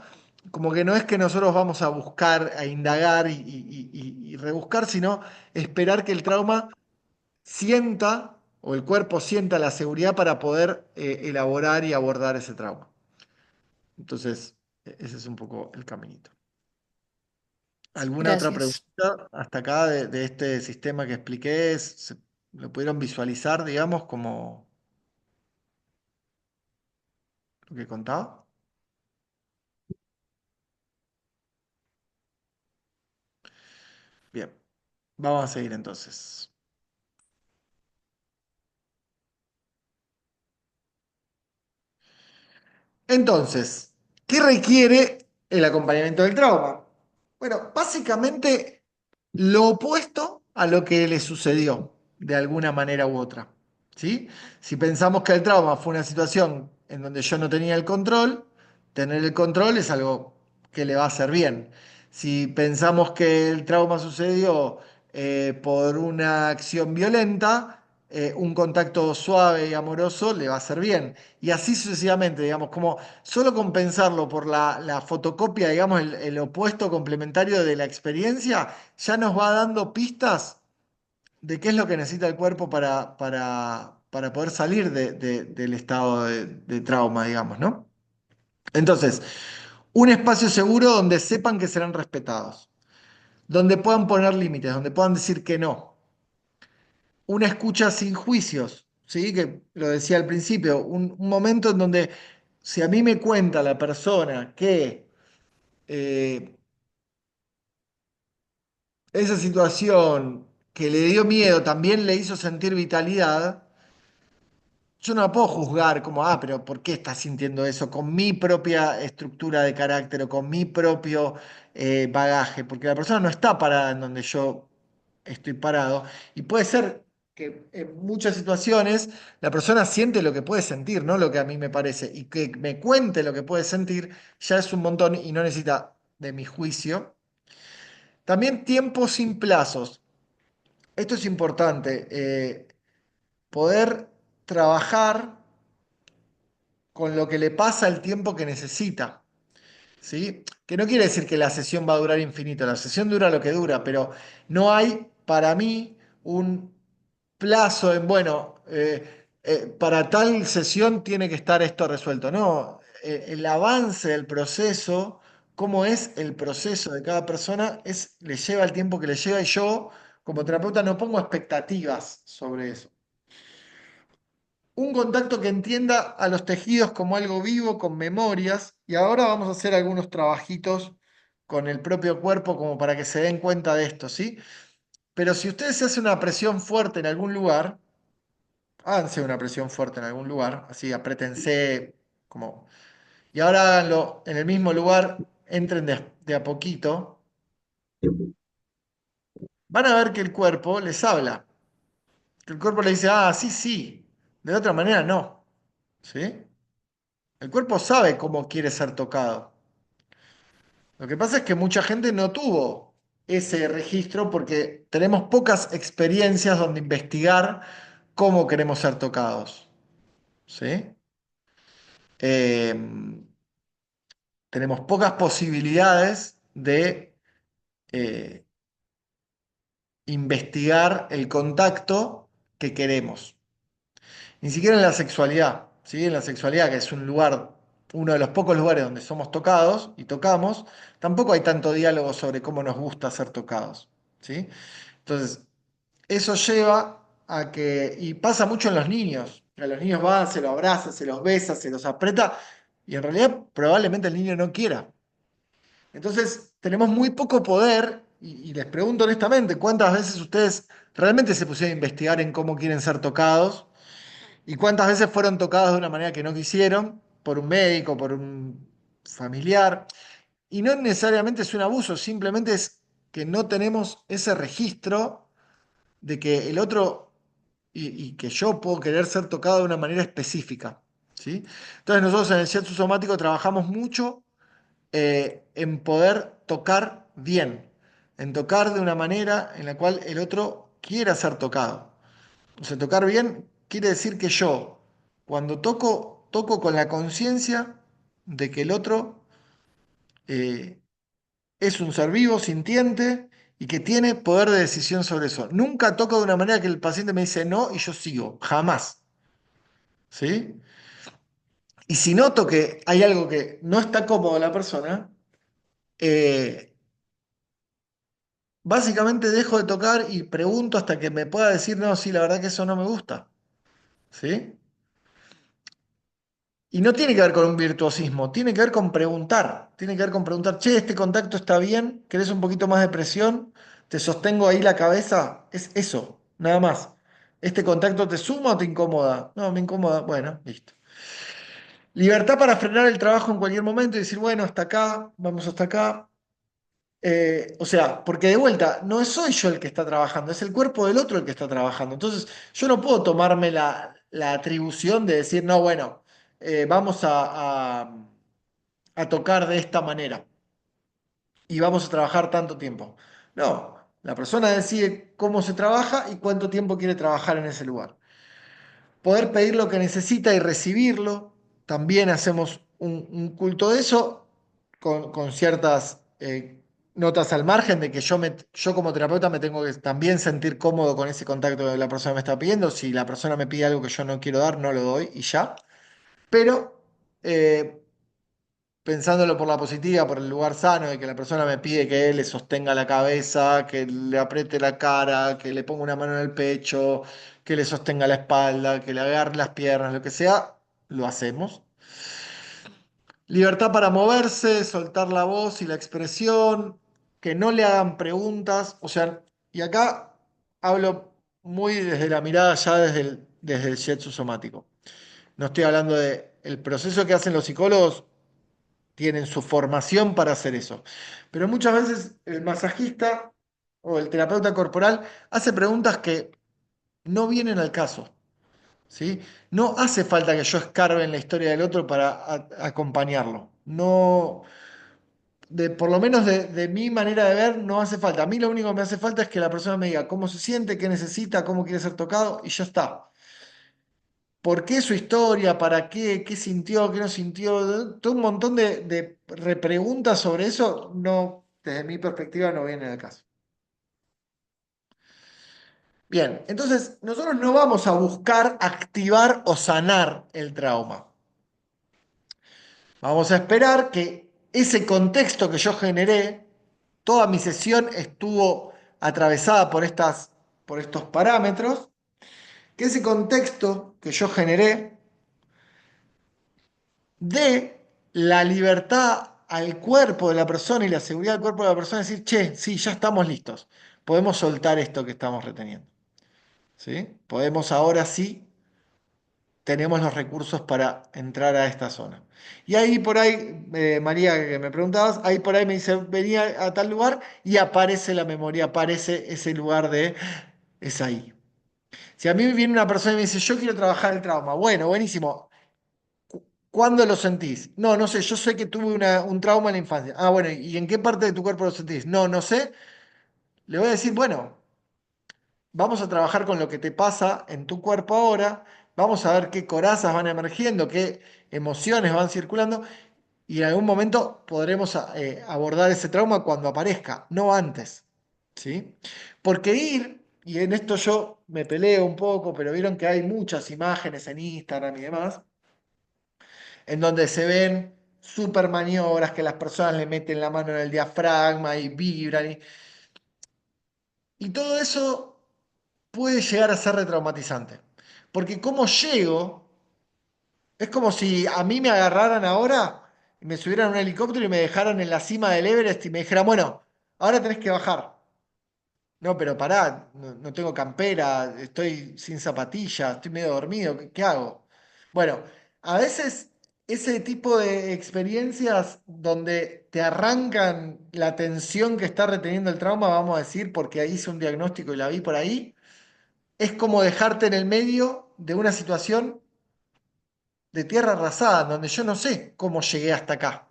como que no es que nosotros vamos a buscar, a indagar y rebuscar, sino esperar que el trauma sienta o el cuerpo sienta la seguridad para poder elaborar y abordar ese trauma. Entonces, ese es un poco el caminito. ¿Alguna otra Gracias. pregunta hasta acá de este sistema que expliqué? ¿Lo pudieron visualizar, digamos, como lo que contaba? Bien, vamos a seguir entonces. Entonces, ¿qué requiere el acompañamiento del trauma? Bueno, básicamente lo opuesto a lo que le sucedió, de alguna manera u otra. ¿Sí? Si pensamos que el trauma fue una situación en donde yo no tenía el control, tener el control es algo que le va a hacer bien. Si pensamos que el trauma sucedió por una acción violenta, un contacto suave y amoroso le va a hacer bien. Y así sucesivamente, digamos, como solo compensarlo por la fotocopia, digamos, el opuesto complementario de la experiencia, ya nos va dando pistas de qué es lo que necesita el cuerpo para poder salir del estado de trauma, digamos, ¿no? Entonces, un espacio seguro donde sepan que serán respetados, donde puedan poner límites, donde puedan decir que no. Una escucha sin juicios, ¿sí? Que lo decía al principio, un momento en donde si a mí me cuenta la persona que eh, esa situación que le dio miedo también le hizo sentir vitalidad, yo no la puedo juzgar como, ah, pero ¿por qué estás sintiendo eso? Con mi propia estructura de carácter o con mi propio bagaje, porque la persona no está parada en donde yo estoy parado. Y puede ser que en muchas situaciones la persona siente lo que puede sentir, no lo que a mí me parece. Y que me cuente lo que puede sentir ya es un montón y no necesita de mi juicio. También tiempos sin plazos. Esto es importante. Poder trabajar con lo que le pasa el tiempo que necesita, ¿sí? Que no quiere decir que la sesión va a durar infinito, la sesión dura lo que dura, pero no hay para mí un plazo en, bueno, para tal sesión tiene que estar esto resuelto. No, el avance del proceso, cómo es el proceso de cada persona, le lleva el tiempo que le lleva y yo, como terapeuta, no pongo expectativas sobre eso. Un contacto que entienda a los tejidos como algo vivo, con memorias, y ahora vamos a hacer algunos trabajitos con el propio cuerpo como para que se den cuenta de esto, ¿sí? Pero si ustedes se hacen una presión fuerte en algún lugar, háganse una presión fuerte en algún lugar, así apriétense como... Y ahora háganlo en el mismo lugar, entren de a poquito, van a ver que el cuerpo les habla, que el cuerpo le dice, ah, sí, sí, de otra manera no, ¿sí? El cuerpo sabe cómo quiere ser tocado. Lo que pasa es que mucha gente no tuvo ese registro porque tenemos pocas experiencias donde investigar cómo queremos ser tocados. ¿Sí? Eh, tenemos pocas posibilidades de eh, investigar el contacto que queremos. Ni siquiera en la sexualidad. ¿Sí? En la sexualidad, que es un lugar, uno de los pocos lugares donde somos tocados y tocamos, tampoco hay tanto diálogo sobre cómo nos gusta ser tocados. ¿Sí? Entonces, eso lleva a que, y pasa mucho en los niños, que a los niños van, se los abraza, se los besa, se los aprieta, y en realidad probablemente el niño no quiera. Entonces, tenemos muy poco poder, y les pregunto honestamente, ¿cuántas veces ustedes realmente se pusieron a investigar en cómo quieren ser tocados? ¿Y cuántas veces fueron tocados de una manera que no quisieron, por un médico, por un familiar? Y no necesariamente es un abuso, simplemente es que no tenemos ese registro de que el otro y que yo puedo querer ser tocado de una manera específica. ¿Sí? Entonces nosotros en el shiatsu somático trabajamos mucho en poder tocar bien, en tocar de una manera en la cual el otro quiera ser tocado. O sea, tocar bien quiere decir que yo, cuando toco, toco con la conciencia de que el otro eh, es un ser vivo, sintiente y que tiene poder de decisión sobre eso. Nunca toco de una manera que el paciente me dice no y yo sigo, jamás. ¿Sí? Y si noto que hay algo que no está cómodo la persona, eh, básicamente dejo de tocar y pregunto hasta que me pueda decir, no, sí, la verdad que eso no me gusta. ¿Sí? Y no tiene que ver con un virtuosismo, tiene que ver con preguntar. Tiene que ver con preguntar, che, este contacto está bien, ¿querés un poquito más de presión? ¿Te sostengo ahí la cabeza? Es eso, nada más. ¿Este contacto te suma o te incomoda? No, me incomoda. Bueno, listo. Libertad para frenar el trabajo en cualquier momento y decir, bueno, hasta acá, vamos hasta acá. O sea, porque de vuelta, no soy yo el que está trabajando, es el cuerpo del otro el que está trabajando. Entonces, yo no puedo tomarme la atribución de decir, no, bueno, vamos a tocar de esta manera y vamos a trabajar tanto tiempo. No, la persona decide cómo se trabaja y cuánto tiempo quiere trabajar en ese lugar. Poder pedir lo que necesita y recibirlo, también hacemos un culto de eso con ciertas notas al margen de que yo como terapeuta me tengo que también sentir cómodo con ese contacto que la persona me está pidiendo. Si la persona me pide algo que yo no quiero dar, no lo doy y ya. Pero eh, pensándolo por la positiva, por el lugar sano, de que la persona me pide que él le sostenga la cabeza, que le apriete la cara, que le ponga una mano en el pecho, que le sostenga la espalda, que le agarre las piernas, lo que sea, lo hacemos. Libertad para moverse, soltar la voz y la expresión, que no le hagan preguntas, o sea, y acá hablo muy desde la mirada ya desde el shiatsu somático. No estoy hablando de el proceso que hacen los psicólogos, tienen su formación para hacer eso. Pero muchas veces el masajista o el terapeuta corporal hace preguntas que no vienen al caso. ¿Sí? No hace falta que yo escarbe en la historia del otro para acompañarlo. No, por lo menos de mi manera de ver, no hace falta. A mí lo único que me hace falta es que la persona me diga cómo se siente, qué necesita, cómo quiere ser tocado y ya está. ¿Por qué su historia? ¿Para qué? ¿Qué sintió? ¿Qué no sintió? Todo un montón de repreguntas sobre eso, no, desde mi perspectiva, no viene al caso. Bien, entonces nosotros no vamos a buscar activar o sanar el trauma. Vamos a esperar que ese contexto que yo generé, toda mi sesión estuvo atravesada por estos parámetros, que ese contexto que yo generé de la libertad al cuerpo de la persona y la seguridad del cuerpo de la persona, decir, che, sí, ya estamos listos, podemos soltar esto que estamos reteniendo. ¿Sí? Podemos ahora sí, tenemos los recursos para entrar a esta zona. Y ahí por ahí, María, que me preguntabas, ahí por ahí me dice, venía a tal lugar y aparece la memoria, aparece ese lugar de, es ahí. Si a mí viene una persona y me dice, yo quiero trabajar el trauma, bueno, buenísimo. ¿Cuándo lo sentís? No, no sé, yo sé que tuve un trauma en la infancia. Ah, bueno, ¿y en qué parte de tu cuerpo lo sentís? No, no sé. Le voy a decir, bueno, vamos a trabajar con lo que te pasa en tu cuerpo ahora, vamos a ver qué corazas van emergiendo, qué emociones van circulando, y en algún momento podremos abordar ese trauma cuando aparezca, no antes. ¿Sí? Porque ir, y en esto yo me peleo un poco, pero vieron que hay muchas imágenes en Instagram y demás en donde se ven super maniobras que las personas le meten la mano en el diafragma y vibran. Y todo eso puede llegar a ser retraumatizante. Porque como llego, es como si a mí me agarraran ahora y me subieran a un helicóptero y me dejaran en la cima del Everest y me dijeran, bueno, ahora tenés que bajar. No, pero pará, no tengo campera, estoy sin zapatillas, estoy medio dormido, ¿qué hago? Bueno, a veces ese tipo de experiencias donde te arrancan la tensión que está reteniendo el trauma, vamos a decir, porque ahí hice un diagnóstico y la vi por ahí, es como dejarte en el medio de una situación de tierra arrasada, donde yo no sé cómo llegué hasta acá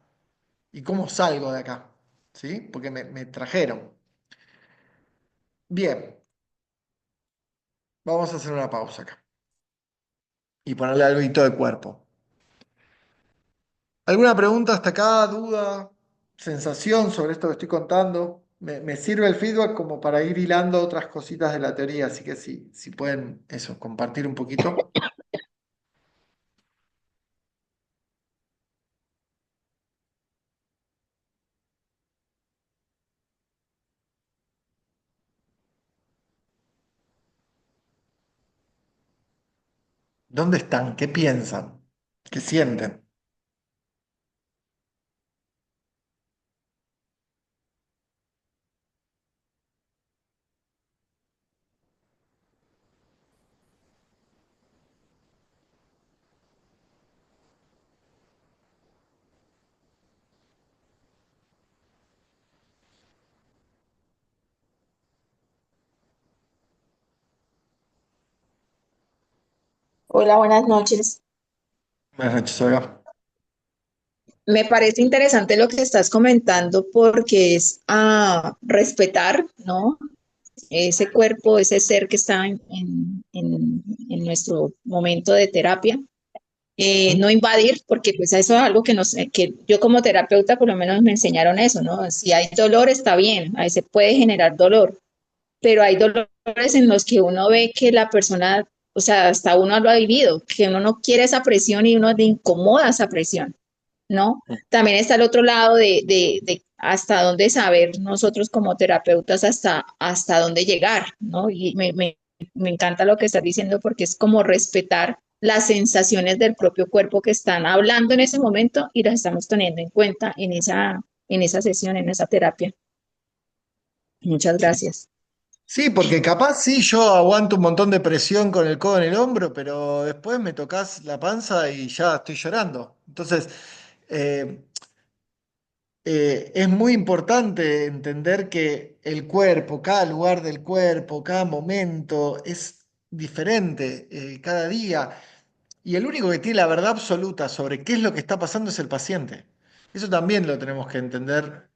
y cómo salgo de acá, ¿sí? Porque me trajeron. Bien, vamos a hacer una pausa acá y ponerle algo de cuerpo. ¿Alguna pregunta hasta acá? ¿Duda? sensación sobre esto que estoy contando? Me sirve el feedback como para ir hilando otras cositas de la teoría, así que si pueden eso, compartir un poquito. ¿Dónde están? ¿Qué piensan? ¿Qué sienten? Hola, buenas noches. Buenas noches, Olga. Me parece interesante lo que estás comentando porque es respetar, ¿no? Ese cuerpo, ese ser que está en nuestro momento de terapia. No invadir, porque pues eso es algo que yo como terapeuta por lo menos me enseñaron eso, ¿no? Si hay dolor está bien, ahí se puede generar dolor, pero hay dolores en los que uno ve que la persona, o sea, hasta uno lo ha vivido, que uno no quiere esa presión y uno le incomoda esa presión. ¿No? También está el otro lado de hasta dónde saber nosotros como terapeutas hasta dónde llegar, ¿no? Y me encanta lo que estás diciendo porque es como respetar las sensaciones del propio cuerpo que están hablando en ese momento y las estamos teniendo en cuenta en esa sesión, en esa terapia. Muchas gracias. Sí, porque capaz sí, yo aguanto un montón de presión con el codo en el hombro, pero después me tocas la panza y ya estoy llorando. Entonces, eh, es muy importante entender que el cuerpo, cada lugar del cuerpo, cada momento es diferente, cada día. Y el único que tiene la verdad absoluta sobre qué es lo que está pasando es el paciente. Eso también lo tenemos que entender.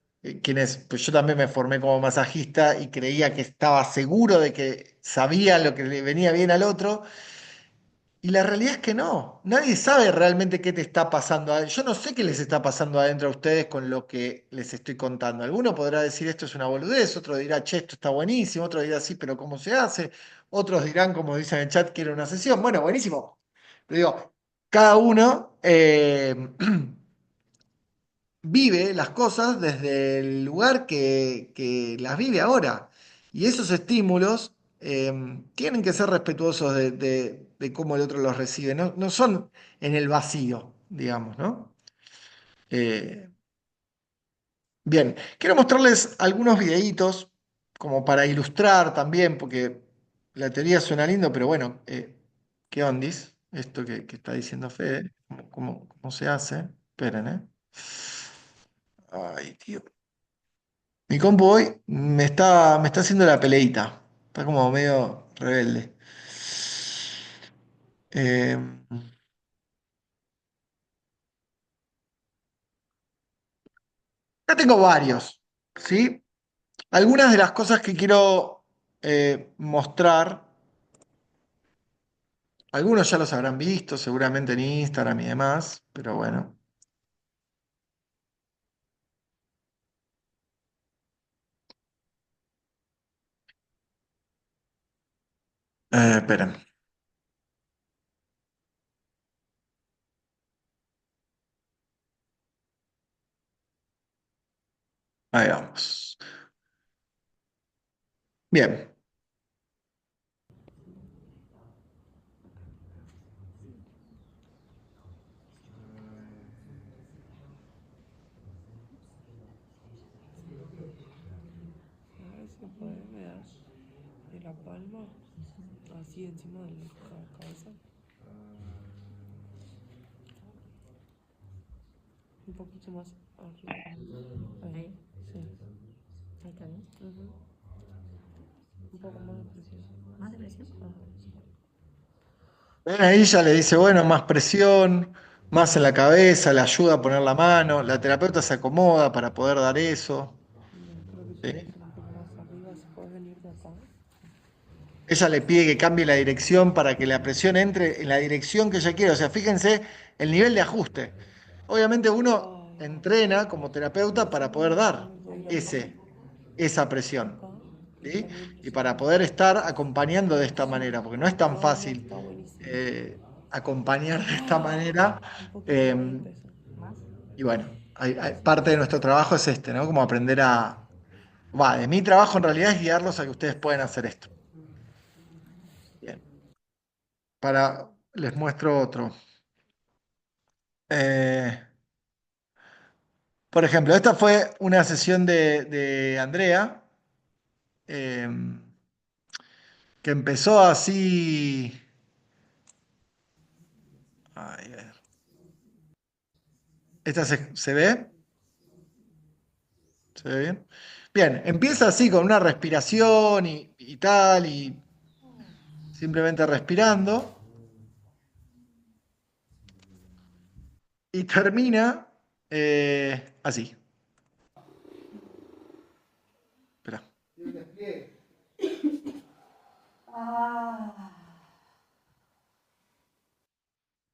Quienes, pues yo también me formé como masajista y creía que estaba seguro de que sabía lo que le venía bien al otro. Y la realidad es que no. Nadie sabe realmente qué te está pasando. Yo no sé qué les está pasando adentro a ustedes con lo que les estoy contando. Alguno podrá decir esto es una boludez, otro dirá, che, esto está buenísimo, otro dirá, sí, pero ¿cómo se hace? Otros dirán, como dicen en el chat, quiero una sesión. Bueno, buenísimo. Pero digo, cada uno vive las cosas desde el lugar que las vive ahora. Y esos estímulos tienen que ser respetuosos de cómo el otro los recibe. No, no son en el vacío, digamos, ¿no? Eh, bien, quiero mostrarles algunos videitos como para ilustrar también, porque la teoría suena lindo, pero bueno, ¿qué ondis? Esto que está diciendo Fede, ¿cómo se hace? Esperen, ¿eh? Ay, tío. Mi compu hoy me está haciendo la peleita. Está como medio rebelde. Eh, Acá tengo varios, ¿sí? Algunas de las cosas que quiero mostrar, algunos ya los habrán visto seguramente en Instagram y demás, pero bueno. Esperen, ahí vamos. Bien, A ver si puede, me das de la palma, así encima de la cabeza. Un poquito más arriba. Ahí. Sí. Ahí está bien. Un poco más de presión. ¿Más de presión? ven ahí ya le dice, bueno, más presión, más en la cabeza, le ayuda a poner la mano, la terapeuta se acomoda para poder dar eso. Creo que ¿Sí? tiene que ser un poco más arriba, si puede venir de acá. Ella le pide que cambie la dirección para que la presión entre en la dirección que ella quiere. O sea, fíjense el nivel de ajuste. Obviamente uno entrena como terapeuta para poder dar esa presión, ¿sí? Y para poder estar acompañando de esta manera, porque no es tan No, no, fácil está buenísimo. acompañar de esta manera. Un poquito de eh, peso. y bueno, parte de nuestro trabajo es este, ¿no? Como aprender de mi trabajo en realidad es guiarlos a que ustedes puedan hacer esto. Bien. Les muestro otro. Eh, por ejemplo, esta fue una sesión de Andrea, eh, que empezó así. Ay, a ver. ¿Esta se ve? ¿Se ve bien? Bien, empieza así con una respiración y tal, y simplemente respirando, y termina así. Espera.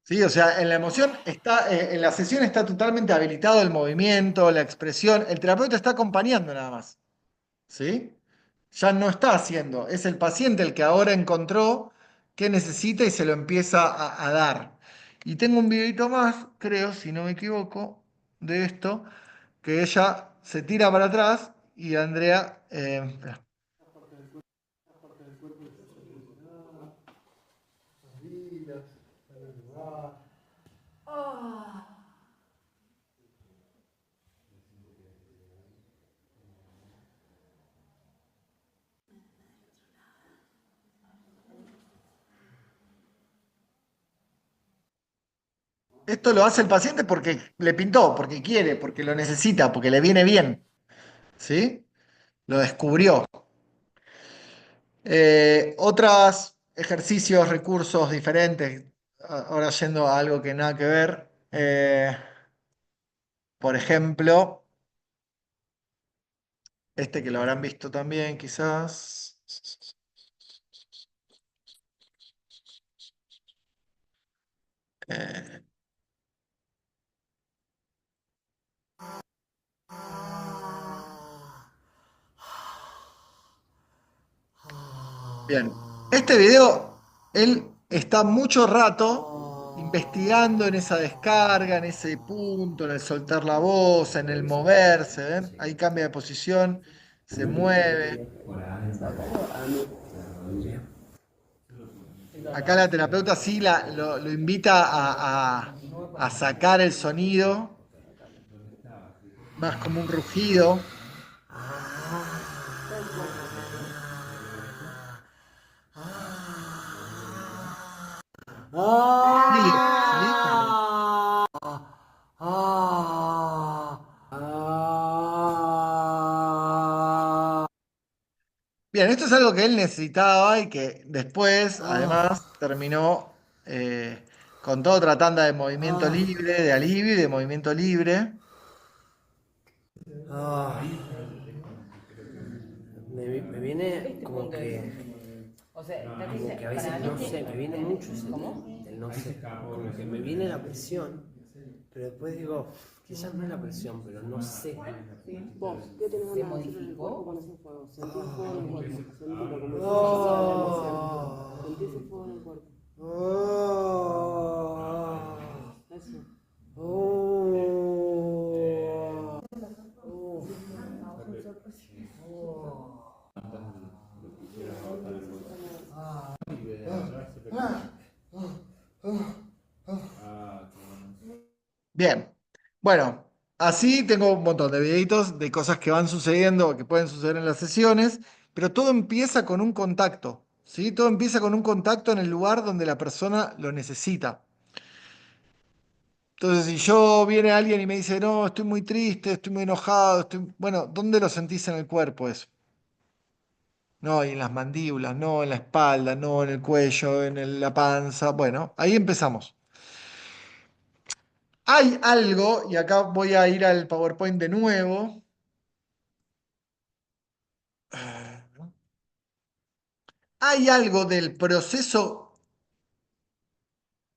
Sí, o sea, en la emoción está, en la sesión está totalmente habilitado el movimiento, la expresión. El terapeuta está acompañando nada más. ¿Sí? Ya no está haciendo. Es el paciente el que ahora encontró qué necesita y se lo empieza a dar. Y tengo un videito más, creo, si no me equivoco, de esto, que ella se tira para atrás y Andrea. Espera. Esto lo hace el paciente porque le pintó, porque quiere, porque lo necesita, porque le viene bien. ¿Sí? Lo descubrió. Otros ejercicios, recursos diferentes, ahora yendo a algo que nada que ver. Por ejemplo, este que lo habrán visto también, quizás. Eh, Bien, este video, él está mucho rato investigando en esa descarga, en ese punto, en el soltar la voz, en el moverse, ¿ven? Ahí cambia de posición, se mueve. Acá la terapeuta sí lo invita a sacar el sonido, más como un rugido. Sí, sí, como- Bien, esto es algo que él necesitaba y que después, además, terminó con toda otra tanda de movimiento libre, de alivio y de movimiento libre. Me viene como que a veces no sé, me viene mucho el no sé, como que me viene la presión, pero después digo, quizás no es la presión, pero no sé. Vos, ¿qué tenés ganas de hacer en el cuerpo con ese fuego? Sentí el fuego en el cuerpo. Sentilo como si sentís el fuego en el cuerpo. Eso. Bien, bueno, así tengo un montón de videitos de cosas que van sucediendo, que pueden suceder en las sesiones, pero todo empieza con un contacto, ¿sí? Todo empieza con un contacto en el lugar donde la persona lo necesita. Entonces, si yo viene alguien y me dice, no, estoy muy triste, estoy muy enojado, bueno, ¿dónde lo sentís en el cuerpo eso? No, y en las mandíbulas, no, en la espalda, no, en el cuello, la panza. Bueno, ahí empezamos. Hay algo, y acá voy a ir al PowerPoint de nuevo. Hay algo del proceso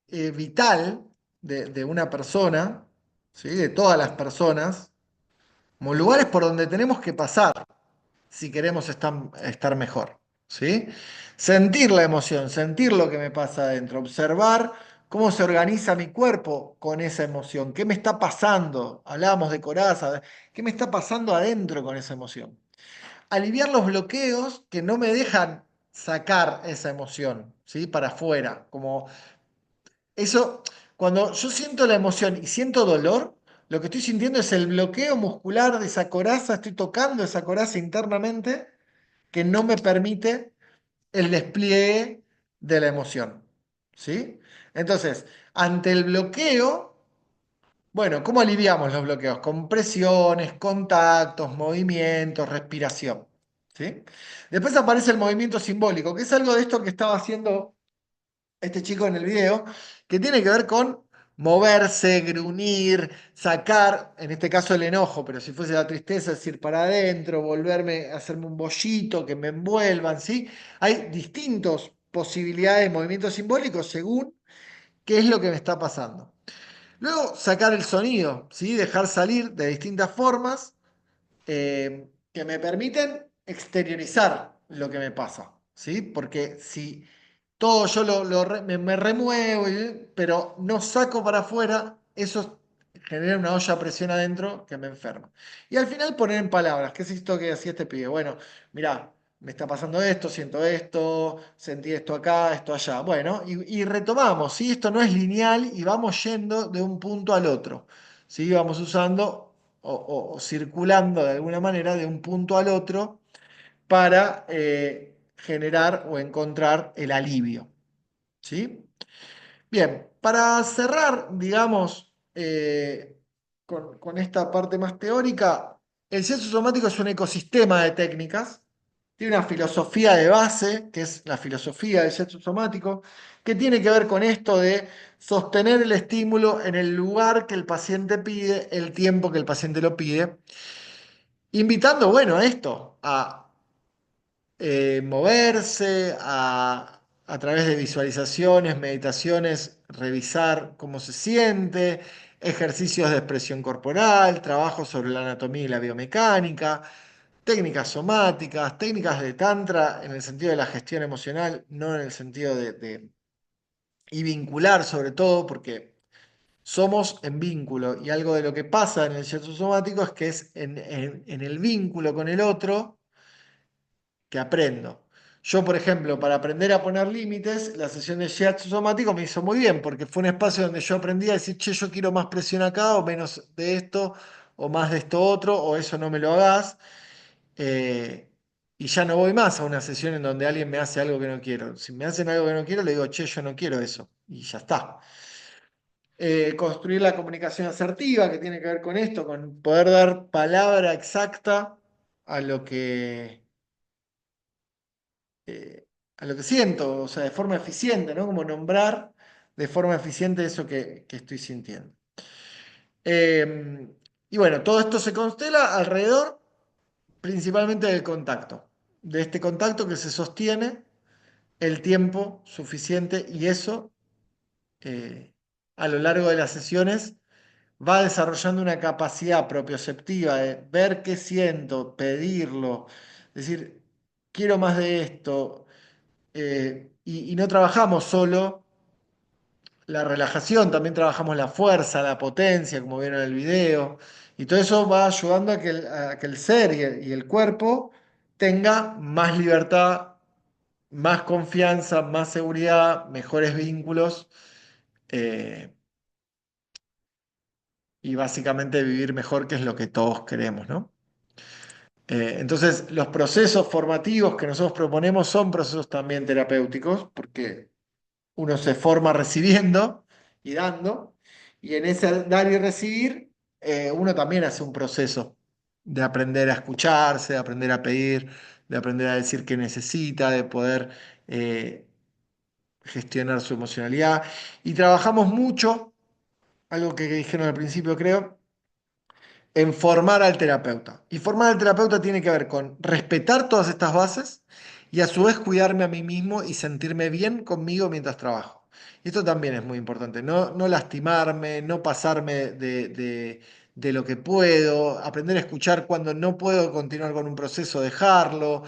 vital de una persona ¿sí? De todas las personas, como lugares por donde tenemos que pasar si queremos estar mejor, ¿sí? Sentir la emoción, sentir lo que me pasa adentro, observar cómo se organiza mi cuerpo con esa emoción, qué me está pasando, hablábamos de coraza, qué me está pasando adentro con esa emoción. Aliviar los bloqueos que no me dejan sacar esa emoción, ¿sí? Para afuera, como eso, cuando yo siento la emoción y siento dolor, lo que estoy sintiendo es el bloqueo muscular de esa coraza, estoy tocando esa coraza internamente que no me permite el despliegue de la emoción. ¿Sí? Entonces, ante el bloqueo, bueno, ¿cómo aliviamos los bloqueos? Con presiones, contactos, movimientos, respiración. ¿Sí? Después aparece el movimiento simbólico, que es algo de esto que estaba haciendo este chico en el video, que tiene que ver con moverse, gruñir, sacar, en este caso el enojo, pero si fuese la tristeza, es ir para adentro, volverme, hacerme un bollito, que me envuelvan, ¿sí? Hay distintas posibilidades de movimientos simbólicos según qué es lo que me está pasando. Luego, sacar el sonido, ¿sí? Dejar salir de distintas formas que me permiten exteriorizar lo que me pasa, ¿sí? Porque si todo yo me remuevo, pero no saco para afuera, eso genera una olla a presión adentro que me enferma. Y al final poner en palabras, ¿qué es esto que hacía este pibe? Bueno, mirá, me está pasando esto, siento esto, sentí esto acá, esto allá. Bueno, y retomamos, ¿sí? Esto no es lineal y vamos yendo de un punto al otro, ¿sí? Vamos usando o circulando de alguna manera de un punto al otro para generar o encontrar el alivio. ¿Sí? Bien, para cerrar, digamos, con esta parte más teórica, el sexo somático es un ecosistema de técnicas, tiene una filosofía de base, que es la filosofía del sexo somático, que tiene que ver con esto de sostener el estímulo en el lugar que el paciente pide, el tiempo que el paciente lo pide, invitando, bueno, a esto, a moverse, a través de visualizaciones, meditaciones, revisar cómo se siente, ejercicios de expresión corporal, trabajo sobre la anatomía y la biomecánica, técnicas somáticas, técnicas de tantra en el sentido de la gestión emocional, no en el sentido y vincular sobre todo, porque somos en vínculo y algo de lo que pasa en el shiatsu somático es que es en el vínculo con el otro que aprendo. Yo, por ejemplo, para aprender a poner límites, la sesión de shiatsu somático me hizo muy bien, porque fue un espacio donde yo aprendí a decir, che, yo quiero más presión acá, o menos de esto, o más de esto otro, o eso no me lo hagas. eh, y ya no voy más a una sesión en donde alguien me hace algo que no quiero. Si me hacen algo que no quiero, le digo, che, yo no quiero eso. Y ya está. Construir la comunicación asertiva, que tiene que ver con esto, con poder dar palabra exacta a lo que eh, a lo que siento, o sea, de forma eficiente, ¿no? Como nombrar de forma eficiente eso que estoy sintiendo. Y bueno, todo esto se constela alrededor principalmente del contacto, de este contacto que se sostiene el tiempo suficiente y eso a lo largo de las sesiones va desarrollando una capacidad propioceptiva de ver qué siento, pedirlo, decir, quiero más de esto, y no trabajamos solo la relajación, también trabajamos la fuerza, la potencia, como vieron en el video, y todo eso va ayudando a que el ser y el cuerpo tenga más libertad, más confianza, más seguridad, mejores vínculos, eh, y básicamente vivir mejor, que es lo que todos queremos, ¿no? Entonces, los procesos formativos que nosotros proponemos son procesos también terapéuticos, porque uno se forma recibiendo y dando, y en ese dar y recibir, uno también hace un proceso de aprender a escucharse, de aprender a pedir, de aprender a decir qué necesita, de poder eh, gestionar su emocionalidad. Y trabajamos mucho, algo que dijeron al principio creo, en formar al terapeuta. Y formar al terapeuta tiene que ver con respetar todas estas bases y a su vez cuidarme a mí mismo y sentirme bien conmigo mientras trabajo. Y esto también es muy importante, no lastimarme, no pasarme de lo que puedo, aprender a escuchar cuando no puedo continuar con un proceso, dejarlo.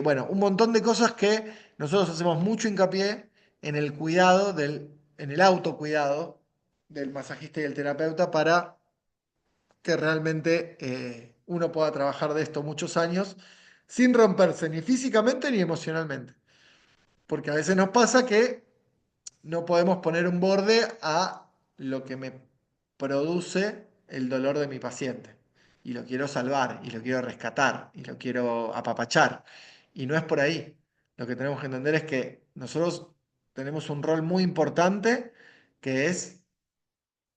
Bueno, un montón de cosas que nosotros hacemos mucho hincapié en el cuidado, en el autocuidado del masajista y el terapeuta para que realmente uno pueda trabajar de esto muchos años sin romperse ni físicamente ni emocionalmente. Porque a veces nos pasa que no podemos poner un borde a lo que me produce el dolor de mi paciente. Y lo quiero salvar, y lo quiero rescatar, y lo quiero apapachar. Y no es por ahí. Lo que tenemos que entender es que nosotros tenemos un rol muy importante que es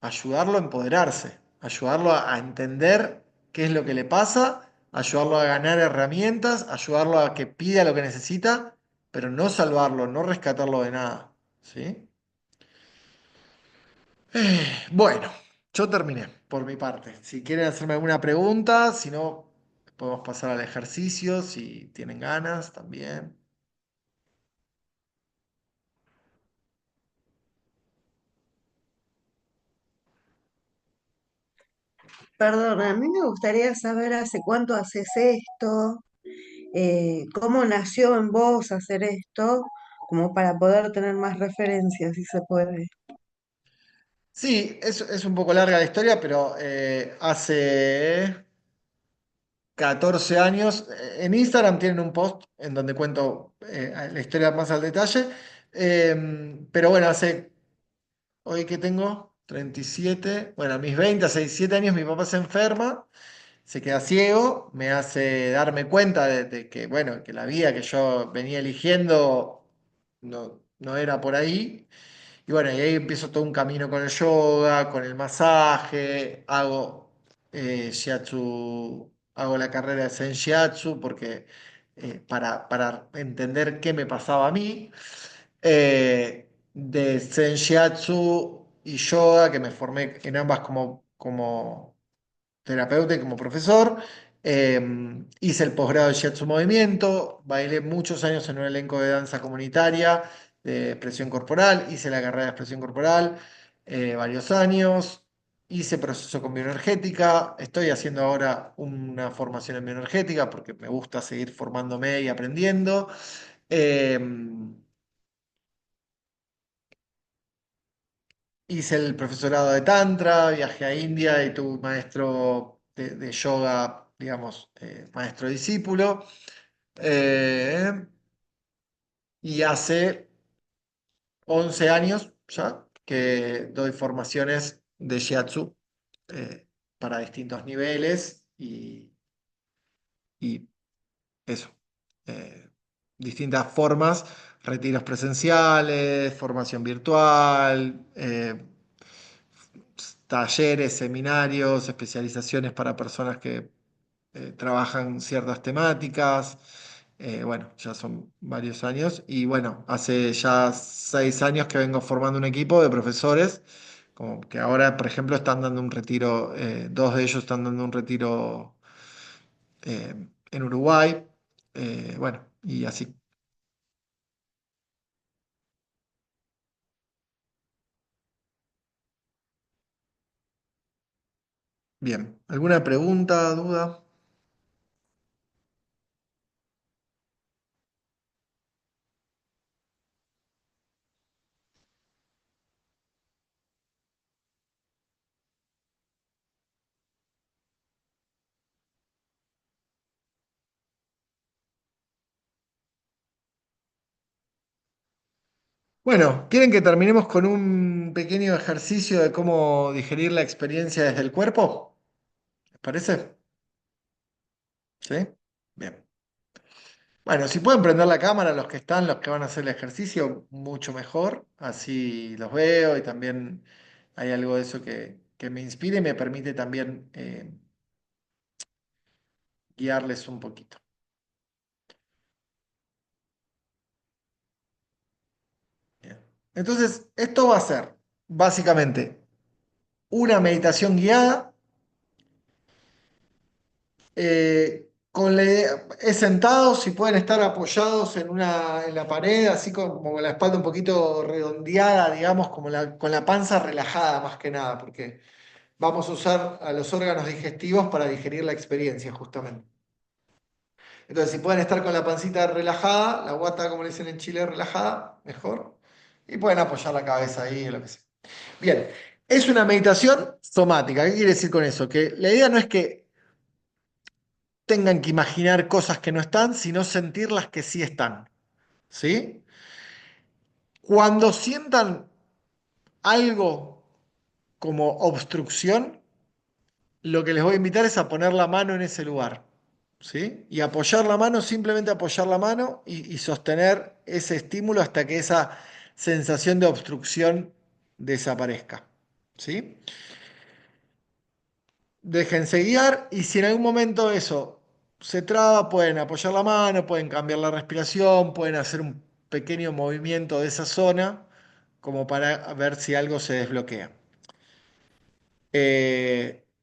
ayudarlo a empoderarse, ayudarlo a entender qué es lo que le pasa, ayudarlo a ganar herramientas, ayudarlo a que pida lo que necesita, pero no salvarlo, no rescatarlo de nada. ¿Sí? Bueno, yo terminé por mi parte. Si quieren hacerme alguna pregunta, si no, podemos pasar al ejercicio, si tienen ganas también. Perdón, a mí me gustaría saber hace cuánto haces esto, cómo nació en vos hacer esto, como para poder tener más referencias, si se puede. Sí, es un poco larga la historia, pero hace 14 años. En Instagram tienen un post en donde cuento la historia más al detalle. Pero bueno, hoy que tengo 37, bueno, a mis 20, hace 17 años mi papá se enferma, se queda ciego, me hace darme cuenta de que, bueno, que la vida que yo venía eligiendo no era por ahí. Y bueno, y ahí empiezo todo un camino con el yoga, con el masaje, hago shiatsu, hago la carrera de Zen Shiatsu porque, para entender qué me pasaba a mí. De Zen Shiatsu y yoga, que me formé en ambas como terapeuta y como profesor. Hice el posgrado de Shiatsu Movimiento, bailé muchos años en un elenco de danza comunitaria de expresión corporal, hice la carrera de expresión corporal varios años, hice proceso con bioenergética, estoy haciendo ahora una formación en bioenergética porque me gusta seguir formándome y aprendiendo. Hice el profesorado de Tantra, viajé a India y tuve un maestro de yoga, digamos, maestro discípulo. Eh, y hace 11 años ya que doy formaciones de Shiatsu para distintos niveles y eso. eh, Distintas formas, retiros presenciales, formación virtual, talleres, seminarios, especializaciones para personas que trabajan ciertas temáticas. Bueno, ya son varios años. Y bueno, hace ya 6 años que vengo formando un equipo de profesores, como que ahora, por ejemplo, están dando un retiro, dos de ellos están dando un retiro en Uruguay. Bueno, y así. Bien, ¿alguna pregunta, duda? Bueno, ¿quieren que terminemos con un pequeño ejercicio de cómo digerir la experiencia desde el cuerpo? ¿Les parece? ¿Sí? Bien. Bueno, si pueden prender la cámara los que están, los que van a hacer el ejercicio, mucho mejor. Así los veo y también hay algo de eso que me inspira y me permite también guiarles un poquito. Bien. Entonces, esto va a ser básicamente una meditación guiada es sentado, si pueden estar apoyados en la pared, así como con la espalda un poquito redondeada, digamos, como con la panza relajada más que nada, porque vamos a usar a los órganos digestivos para digerir la experiencia, justamente. Entonces, si pueden estar con la pancita relajada, la guata, como le dicen en Chile, relajada, mejor. Y pueden apoyar la cabeza ahí, lo que sea. Bien, es una meditación somática. ¿Qué quiere decir con eso? Que la idea no es que tengan que imaginar cosas que no están, sino sentir las que sí están. ¿Sí? Cuando sientan algo como obstrucción, lo que les voy a invitar es a poner la mano en ese lugar. ¿Sí? Y apoyar la mano, simplemente apoyar la mano y sostener ese estímulo hasta que esa sensación de obstrucción desaparezca. ¿Sí? Déjense guiar y si en algún momento eso se traba, pueden apoyar la mano, pueden cambiar la respiración, pueden hacer un pequeño movimiento de esa zona como para ver si algo se desbloquea.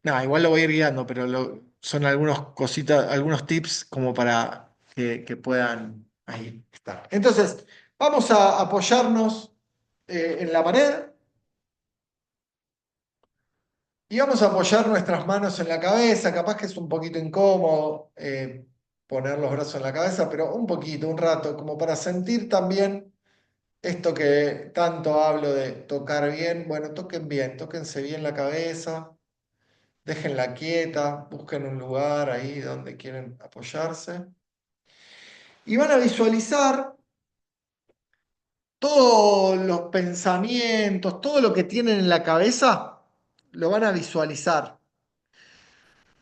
Nada, igual lo voy a ir guiando, pero son algunos tips como para que puedan ahí estar. Entonces, vamos a apoyarnos en la pared y vamos a apoyar nuestras manos en la cabeza. Capaz que es un poquito incómodo poner los brazos en la cabeza, pero un poquito, un rato, como para sentir también esto que tanto hablo de tocar bien. Bueno, toquen bien, tóquense bien la cabeza. Déjenla quieta, busquen un lugar ahí donde quieren apoyarse. Y van a visualizar todos los pensamientos, todo lo que tienen en la cabeza, lo van a visualizar.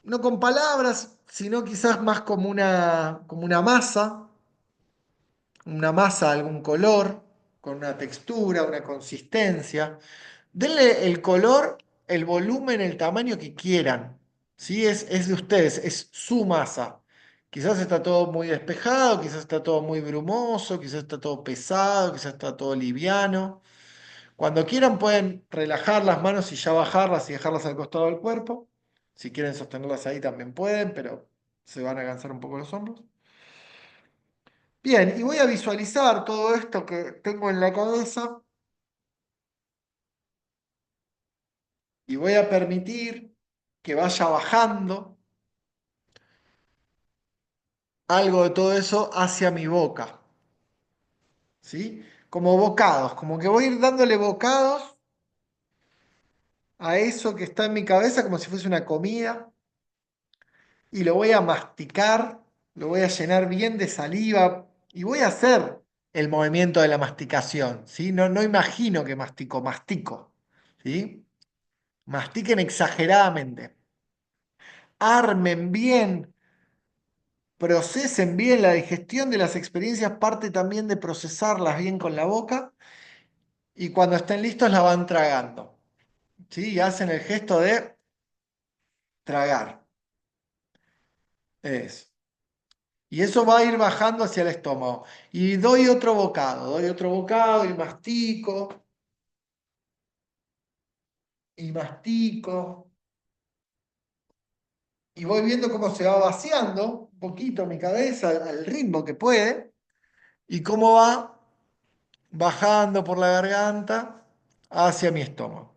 No con palabras, sino quizás más como una masa de algún color, con una textura, una consistencia. Denle el color, el volumen, el tamaño que quieran. ¿Sí? Es de ustedes, es su masa. Quizás está todo muy despejado, quizás está todo muy brumoso, quizás está todo pesado, quizás está todo liviano. Cuando quieran pueden relajar las manos y ya bajarlas y dejarlas al costado del cuerpo. Si quieren sostenerlas ahí también pueden, pero se van a cansar un poco los hombros. Bien, y voy a visualizar todo esto que tengo en la cabeza y voy a permitir que vaya bajando algo de todo eso hacia mi boca, ¿sí? Como bocados, como que voy a ir dándole bocados a eso que está en mi cabeza como si fuese una comida y lo voy a masticar, lo voy a llenar bien de saliva y voy a hacer el movimiento de la masticación, ¿sí? No, no imagino que mastico, mastico, ¿sí? Mastiquen exageradamente, armen bien, procesen bien la digestión de las experiencias, parte también de procesarlas bien con la boca y cuando estén listos la van tragando, ¿sí? Y hacen el gesto de tragar. Eso. Y eso va a ir bajando hacia el estómago. Y doy otro bocado y mastico. Y voy viendo cómo se va vaciando un poquito mi cabeza al ritmo que puede. Y cómo va bajando por la garganta hacia mi estómago.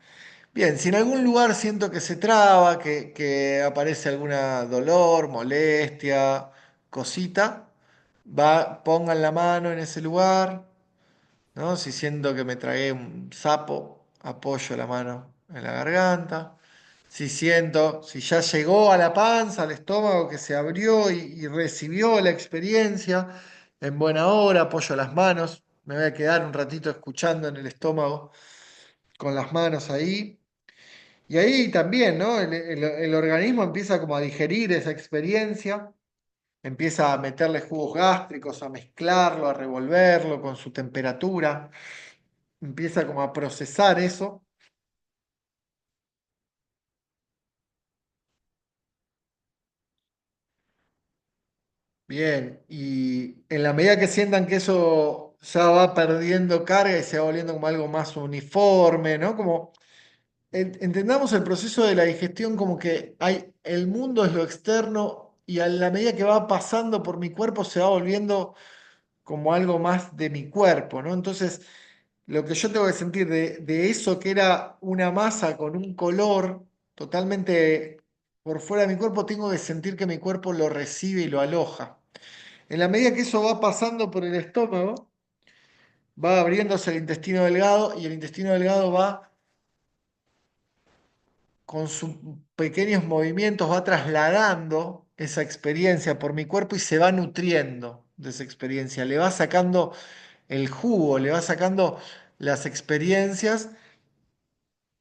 Bien, si en algún lugar siento que se traba, que aparece alguna dolor, molestia, cosita, pongan la mano en ese lugar, ¿no? Si siento que me tragué un sapo, apoyo la mano en la garganta. Si ya llegó a la panza, al estómago, que se abrió y recibió la experiencia, en buena hora, apoyo las manos. Me voy a quedar un ratito escuchando en el estómago con las manos ahí. Y ahí también, ¿no? El organismo empieza como a digerir esa experiencia, empieza a meterle jugos gástricos, a mezclarlo, a revolverlo con su temperatura, empieza como a procesar eso. Bien, y en la medida que sientan que eso ya va perdiendo carga y se va volviendo como algo más uniforme, ¿no? Como entendamos el proceso de la digestión como que el mundo es lo externo y a la medida que va pasando por mi cuerpo se va volviendo como algo más de mi cuerpo, ¿no? Entonces, lo que yo tengo que sentir de eso que era una masa con un color totalmente por fuera de mi cuerpo, tengo que sentir que mi cuerpo lo recibe y lo aloja. En la medida que eso va pasando por el estómago, va abriéndose el intestino delgado y el intestino delgado va con sus pequeños movimientos, va trasladando esa experiencia por mi cuerpo y se va nutriendo de esa experiencia, le va sacando el jugo, le va sacando las experiencias,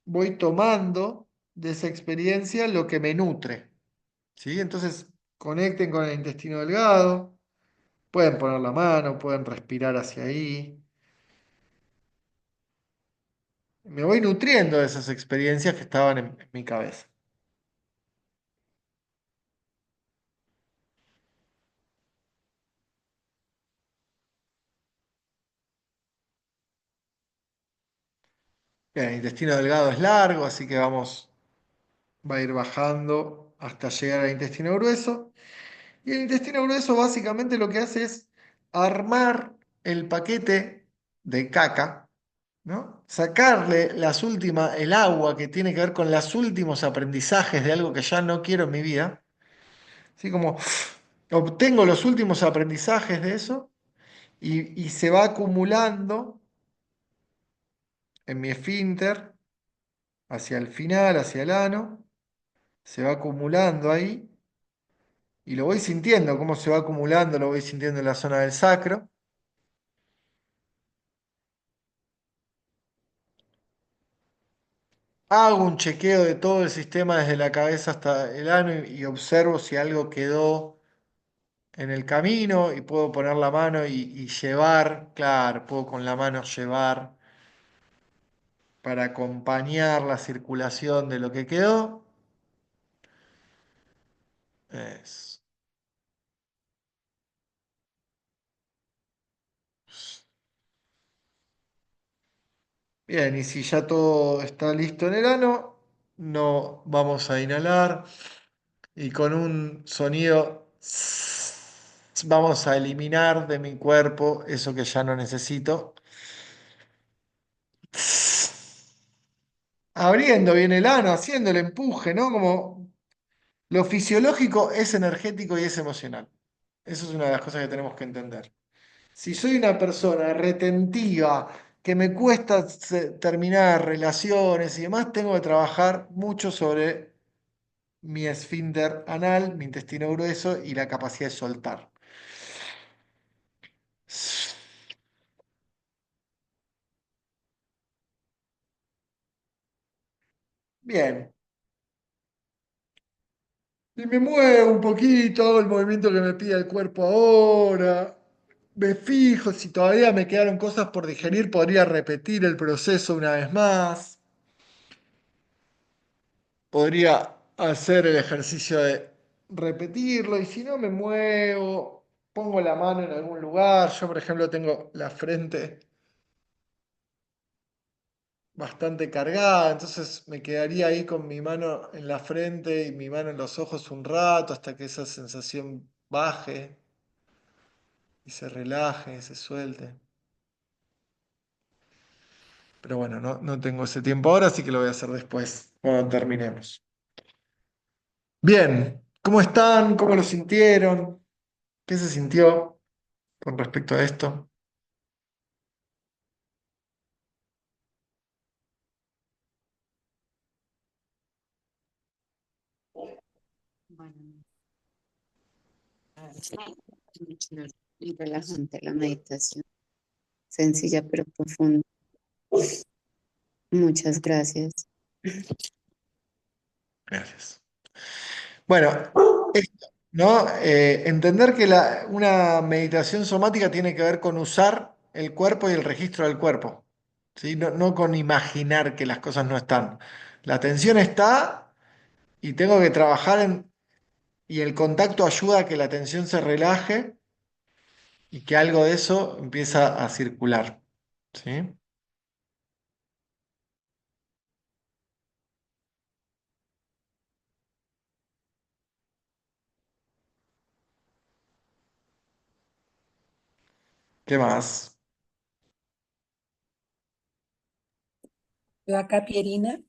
voy tomando de esa experiencia lo que me nutre, ¿sí? Entonces, conecten con el intestino delgado, pueden poner la mano, pueden respirar hacia ahí. Me voy nutriendo de esas experiencias que estaban en mi cabeza. Bien, el intestino delgado es largo, así que va a ir bajando hasta llegar al intestino grueso. Y el intestino grueso básicamente lo que hace es armar el paquete de caca, ¿no? Sacarle el agua que tiene que ver con los últimos aprendizajes de algo que ya no quiero en mi vida. Así como obtengo los últimos aprendizajes de eso y se va acumulando en mi esfínter hacia el final, hacia el ano, se va acumulando ahí y lo voy sintiendo, cómo se va acumulando, lo voy sintiendo en la zona del sacro. Hago un chequeo de todo el sistema desde la cabeza hasta el ano y observo si algo quedó en el camino y puedo poner la mano y llevar, claro, puedo con la mano llevar para acompañar la circulación de lo que quedó. Es- Bien, y si ya todo está listo en el ano, no vamos a inhalar y con un sonido vamos a eliminar de mi cuerpo eso que ya no necesito. Abriendo bien el ano, haciendo el empuje, ¿no? Como lo fisiológico es energético y es emocional. Eso es una de las cosas que tenemos que entender. Si soy una persona retentiva, que me cuesta terminar relaciones y demás, tengo que trabajar mucho sobre mi esfínter anal, mi intestino grueso y la capacidad de soltar. Bien. Y me muevo un poquito, hago el movimiento que me pide el cuerpo ahora. Me fijo, si todavía me quedaron cosas por digerir, podría repetir el proceso una vez más. Podría hacer el ejercicio de repetirlo y si no me muevo, pongo la mano en algún lugar. Yo, por ejemplo, tengo la frente bastante cargada, entonces me quedaría ahí con mi mano en la frente y mi mano en los ojos un rato hasta que esa sensación baje y se relaje, se suelte. Pero bueno, no tengo ese tiempo ahora, así que lo voy a hacer después, cuando terminemos. Bien, ¿cómo están? ¿Cómo lo sintieron? ¿Qué se sintió con respecto a esto? Bueno, y relajante la meditación, sencilla pero profunda. Muchas gracias. Gracias. Bueno, esto, ¿no? Entender que una meditación somática tiene que ver con usar el cuerpo y el registro del cuerpo, ¿sí? No con imaginar que las cosas no están. La atención está y tengo que trabajar y el contacto ayuda a que la atención se relaje y que algo de eso empieza a circular, ¿sí? ¿Qué más? Yo acá, Pierina,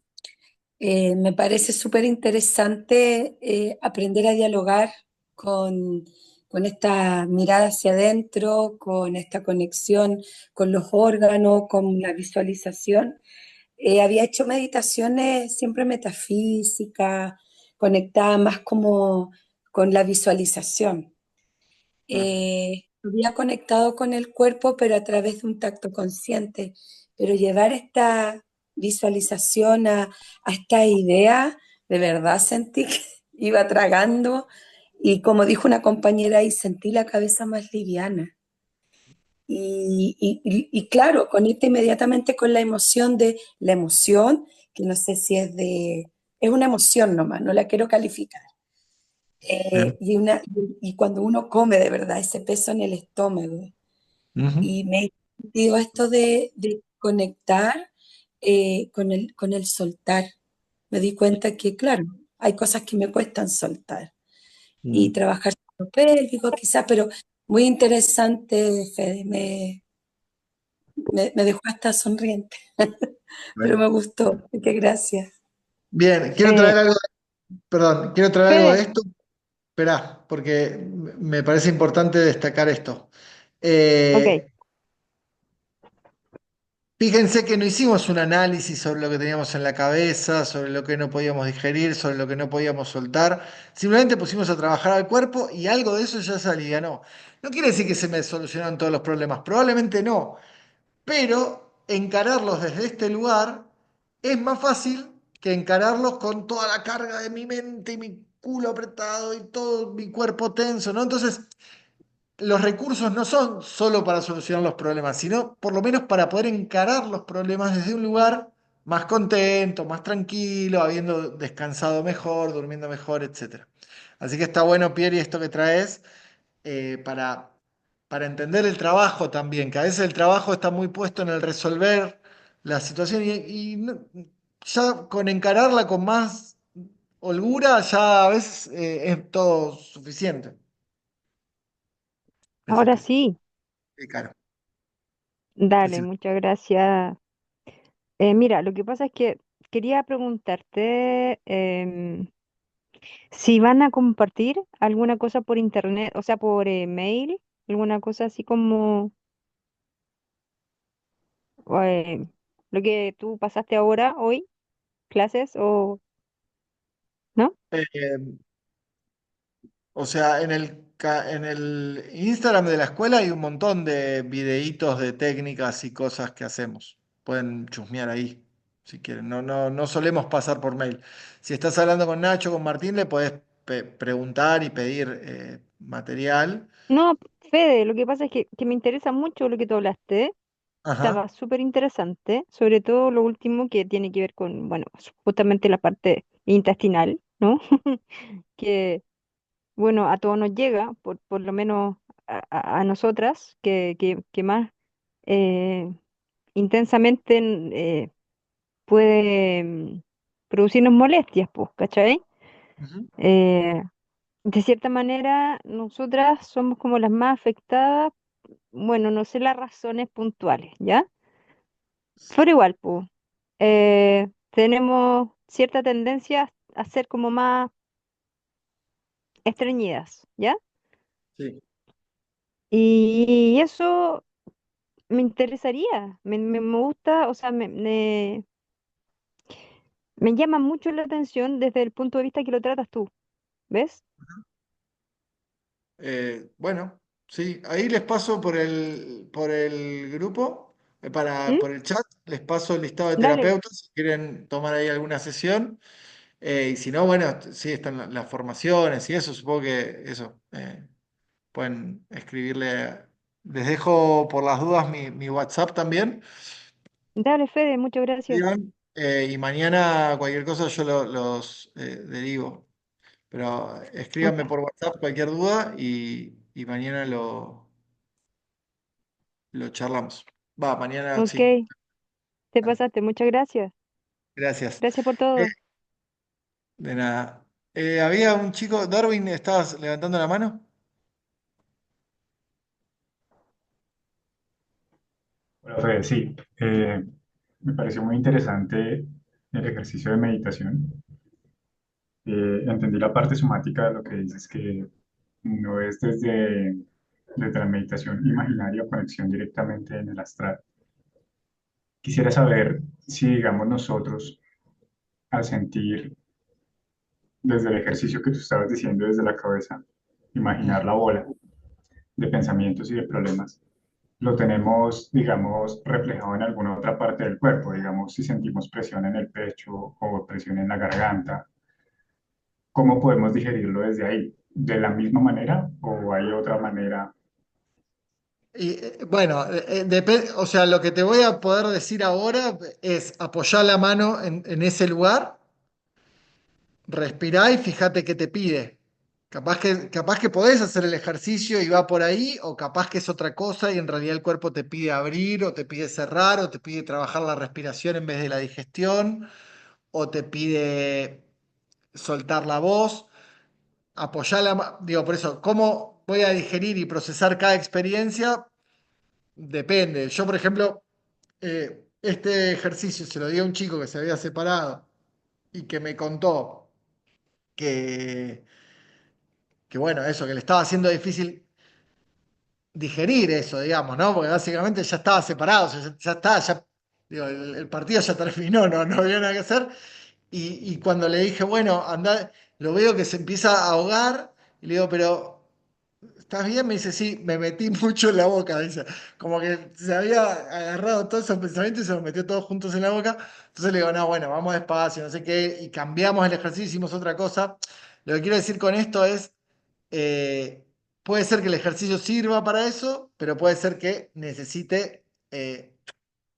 me parece súper interesante aprender a dialogar con, con esta mirada hacia adentro, con esta conexión con los órganos, con la visualización. Había hecho meditaciones siempre metafísicas, conectadas más como con la visualización. Ujú. Había conectado con el cuerpo, pero a través de un tacto consciente. Pero llevar esta visualización a esta idea, de verdad sentí que iba tragando y como dijo una compañera ahí, sentí la cabeza más liviana. Y claro, conecta inmediatamente con la emoción de la emoción, que no sé si es de, es una emoción nomás, no la quiero calificar. Bien. Y cuando uno come de verdad, ese peso en el estómago. Ujú. Y me he sentido esto de conectar con el soltar. Me di cuenta que, claro, hay cosas que me cuestan soltar. Y Mm. trabajar sobre lo pélvico quizás, pero muy interesante, Fede. Me dejó hasta sonriente, pero Bueno. me gustó. Qué gracias. Bien, quiero Eh, traer algo, perdón, quiero traer algo de Fede, esto. Esperá, porque me parece importante destacar esto. Eh, ok. Fíjense que no hicimos un análisis sobre lo que teníamos en la cabeza, sobre lo que no podíamos digerir, sobre lo que no podíamos soltar. Simplemente pusimos a trabajar al cuerpo y algo de eso ya se alivianó. No quiere decir que se me solucionaron todos los problemas, probablemente no, pero encararlos desde este lugar es más fácil que encararlos con toda la carga de mi mente y mi culo apretado y todo mi cuerpo tenso, ¿no? Entonces, los recursos no son solo para solucionar los problemas, sino por lo menos para poder encarar los problemas desde un lugar más contento, más tranquilo, habiendo descansado mejor, durmiendo mejor, etcétera. Así que está bueno, Pierre, y esto que traes para entender el trabajo también, que a veces el trabajo está muy puesto en el resolver la situación ya con encararla con más holgura, ya a veces es todo suficiente. Eso Ahora que sí, claro. dale, muchas gracias. Mira, lo que pasa es que quería preguntarte si van a compartir alguna cosa por internet, o sea, por mail, alguna cosa así como eh, lo que tú pasaste ahora, hoy, clases o no. Eh, o sea, en el Instagram de la escuela hay un montón de videitos de técnicas y cosas que hacemos. Pueden chusmear ahí, si quieren. No solemos pasar por mail. Si estás hablando con Nacho, con Martín, le podés preguntar y pedir material. No, Fede, lo que pasa es que me interesa mucho lo que tú hablaste. Estaba Ajá. súper interesante, sobre todo lo último que tiene que ver con, bueno, justamente la parte intestinal, ¿no? Que, bueno, a todos nos llega, por lo menos a nosotras, que más eh, intensamente puede producirnos molestias, pues, ¿cachai? Ujú. Eh, de cierta manera, nosotras somos como las más afectadas, bueno, no sé las razones puntuales, ¿ya? Pero igual, pues, tenemos cierta tendencia a ser como más estreñidas, ¿ya? Sí. Y eso me interesaría, me gusta, o sea, me llama mucho la atención desde el punto de vista que lo tratas tú, ¿ves? Bueno, sí, ahí les paso por el grupo, ¿Mm? por el chat, les paso el listado de Dale, terapeutas si quieren tomar ahí alguna sesión. Y si no, bueno, sí, están las formaciones y eso, supongo que eso, pueden escribirle. Les dejo por las dudas mi WhatsApp también. dale, Fede, muchas gracias. Escriban, y mañana cualquier cosa yo los derivo. Pero escríbanme Ok, por WhatsApp cualquier duda y mañana lo charlamos. Va, mañana ok, sí. te Dale. pasaste, muchas gracias. Gracias. Gracias por Eh, todo. de nada. Había un chico, Darwin, ¿estabas levantando la mano? Fede, sí, me pareció muy interesante el ejercicio de meditación. Entendí la parte somática de lo que dices, que no es desde la meditación imaginaria o conexión directamente en el astral. Quisiera saber si, digamos, nosotros, al sentir desde el ejercicio que tú estabas diciendo desde la cabeza, imaginar la bola de pensamientos y de problemas, lo tenemos, digamos, reflejado en alguna otra parte del cuerpo, digamos, si sentimos presión en el pecho o presión en la garganta, ¿cómo podemos digerirlo desde ahí? ¿De la misma manera o hay otra manera? Y bueno, o sea, lo que te voy a poder decir ahora es apoyar la mano en ese lugar, respirá y fíjate qué te pide. Capaz que podés hacer el ejercicio y va por ahí, o capaz que es otra cosa y en realidad el cuerpo te pide abrir, o te pide cerrar, o te pide trabajar la respiración en vez de la digestión, o te pide soltar la voz. Apoyar digo, por eso, ¿cómo voy a digerir y procesar cada experiencia? Depende. Yo, por ejemplo, este ejercicio se lo di a un chico que se había separado y que me contó que, que bueno, eso, que le estaba haciendo difícil digerir eso, digamos, ¿no? Porque básicamente ya estaba separado, o sea, ya está, ya, digo, el partido ya terminó, no había nada que hacer. Y cuando le dije, bueno, anda, lo veo que se empieza a ahogar, y le digo, pero ¿estás bien? Me dice, sí, me metí mucho en la boca, dice. Como que se había agarrado todos esos pensamientos y se los metió todos juntos en la boca. Entonces le digo, no, bueno, vamos despacio, no sé qué, y cambiamos el ejercicio, hicimos otra cosa. Lo que quiero decir con esto es, eh, puede ser que el ejercicio sirva para eso, pero puede ser que necesite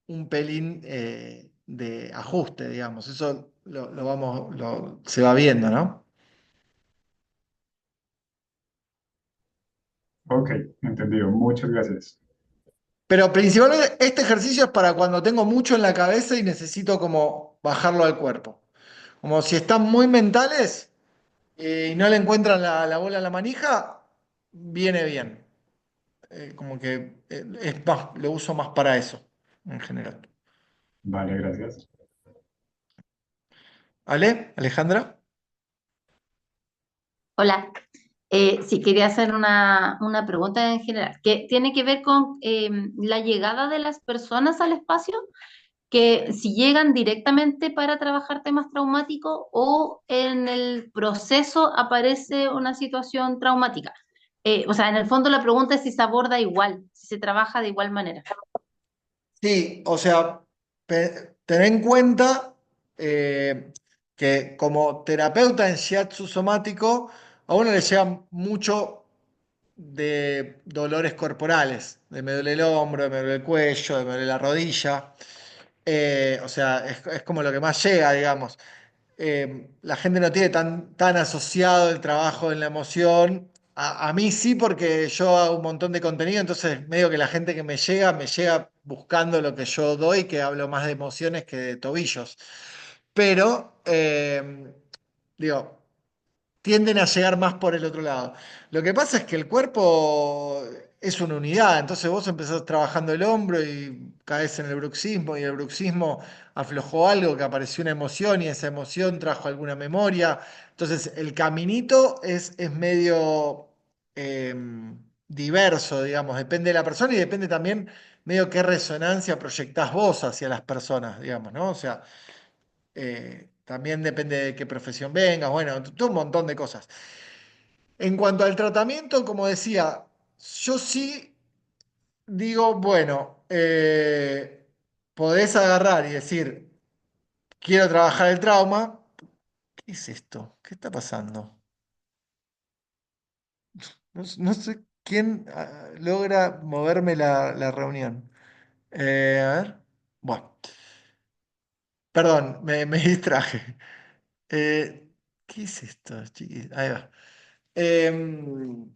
un pelín de ajuste, digamos. Eso se va viendo, ¿no? Ok, entendido. Muchas gracias. Pero principalmente este ejercicio es para cuando tengo mucho en la cabeza y necesito como bajarlo al cuerpo. Como si están muy mentales y no le encuentran la bola a la manija, viene bien. Como que es más, lo uso más para eso, en general. Vale, gracias. ¿Ale? ¿Alejandra? Hola. Sí, quería hacer una pregunta en general, que tiene que ver con la llegada de las personas al espacio, que si llegan directamente para trabajar temas traumáticos o en el proceso aparece una situación traumática. O sea, en el fondo la pregunta es si se aborda igual, si se trabaja de igual manera. Sí, o sea, ten en cuenta que como terapeuta en shiatsu somático, a uno le llega mucho de dolores corporales, de me duele el hombro, de me duele el cuello, de me duele la rodilla. O sea, es como lo que más llega, digamos. La gente no tiene tan asociado el trabajo en la emoción. A mí sí, porque yo hago un montón de contenido, entonces medio que la gente que me llega buscando lo que yo doy, que hablo más de emociones que de tobillos. Pero, digo, tienden a llegar más por el otro lado. Lo que pasa es que el cuerpo es una unidad, entonces vos empezás trabajando el hombro y caes en el bruxismo y el bruxismo aflojó algo que apareció una emoción y esa emoción trajo alguna memoria. Entonces el caminito es medio eh, diverso, digamos, depende de la persona y depende también medio qué resonancia proyectás vos hacia las personas, digamos, ¿no? O sea, también depende de qué profesión vengas, bueno, todo un montón de cosas. En cuanto al tratamiento, como decía, yo sí digo, bueno, podés agarrar y decir, quiero trabajar el trauma. ¿Qué es esto? ¿Qué está pasando? No sé quién logra moverme la reunión. A ver. Bueno, perdón, me distraje. ¿Qué es esto, chiquis? Ahí va. Em,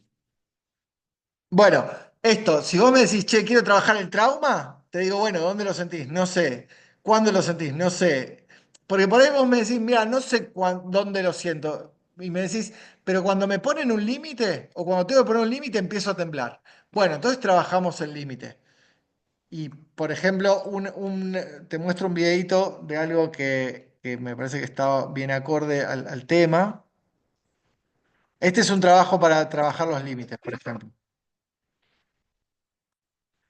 Bueno, esto, si vos me decís, che, quiero trabajar el trauma, te digo, bueno, ¿dónde lo sentís? No sé. ¿Cuándo lo sentís? No sé. Porque por ahí vos me decís, mira, no sé dónde lo siento. Y me decís, pero cuando me ponen un límite, o cuando tengo que poner un límite, empiezo a temblar. Bueno, entonces trabajamos el límite. Y, por ejemplo, te muestro un videito de algo que me parece que está bien acorde al tema. Este es un trabajo para trabajar los límites, por ejemplo.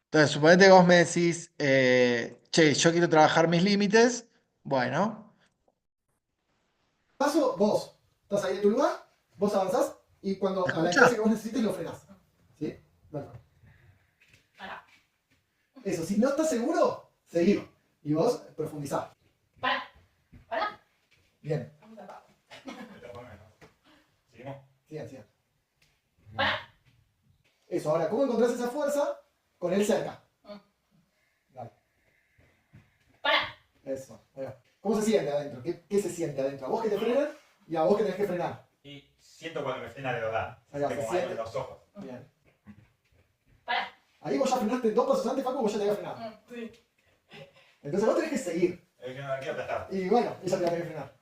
Entonces, suponete que vos me decís, che, yo quiero trabajar mis límites. Bueno, paso, vos estás ahí en tu lugar, vos avanzás y cuando a la distancia que vos necesites lo frenás. ¿Sí? Bueno. Eso, si no estás seguro, seguir. Y vos profundizás. Bien. Sigan, sigan. Eso, ahora, ¿cómo encontrás esa fuerza? Con él cerca. Dale. Eso, ahí va. ¿Cómo se siente adentro? ¿Qué se siente adentro? ¿A vos que te frenan y a vos que tenés que frenar? Y siento cuando me frena de verdad. Ahí va, Siento se como algo siente. en los ojos. Bien. Ahí vos ya frenaste 2 pasos antes, Facu, vos ya te habías frenado. Sí. Entonces vos tenés que seguir. Es que no la quiero aplastar. Y bueno, ella te va a tener que frenar.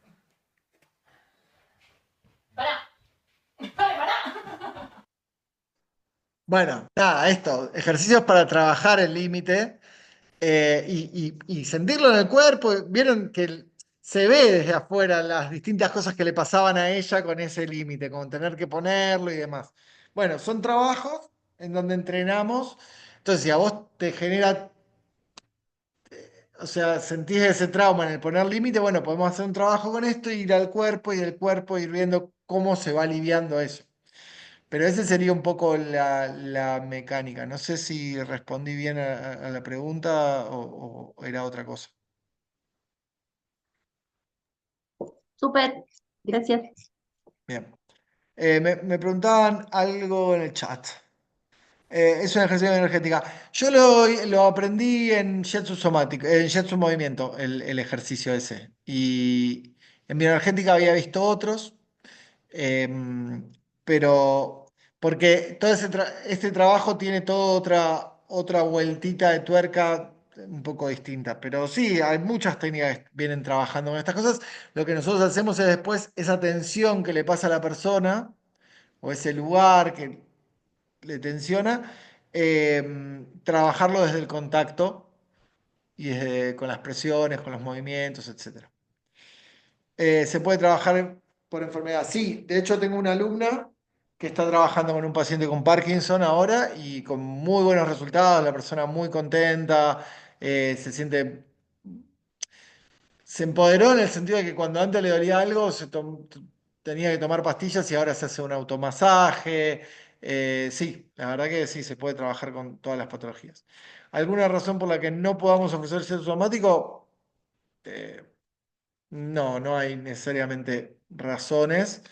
Bueno, nada, esto, ejercicios para trabajar el límite y sentirlo en el cuerpo. Vieron que se ve desde afuera las distintas cosas que le pasaban a ella con ese límite, con tener que ponerlo y demás. Bueno, son trabajos en donde entrenamos. Entonces, si a vos te genera, o sea, sentís ese trauma en el poner límite, bueno, podemos hacer un trabajo con esto, ir al cuerpo y del cuerpo ir viendo cómo se va aliviando eso. Pero ese sería un poco la mecánica. No sé si respondí bien a la pregunta o era otra cosa. Súper, gracias. Bien. Me preguntaban algo en el chat. Es una ejercicio energética. Yo lo aprendí en Jetsu Somático, en Jetsu Movimiento, el ejercicio ese. Y en bioenergética había visto otros. Pero porque todo este trabajo tiene toda otra vueltita de tuerca un poco distinta. Pero sí, hay muchas técnicas que vienen trabajando con estas cosas. Lo que nosotros hacemos es después esa tensión que le pasa a la persona o ese lugar que le tensiona, trabajarlo desde el contacto y con las presiones, con los movimientos, etcétera. Se puede trabajar por enfermedad. Sí, de hecho tengo una alumna que está trabajando con un paciente con Parkinson ahora y con muy buenos resultados, la persona muy contenta, se siente, se empoderó en el sentido de que cuando antes le dolía algo tenía que tomar pastillas y ahora se hace un automasaje. Sí, la verdad que sí, se puede trabajar con todas las patologías. ¿Alguna razón por la que no podamos ofrecer sexo somático? Eh, no, no hay necesariamente razones.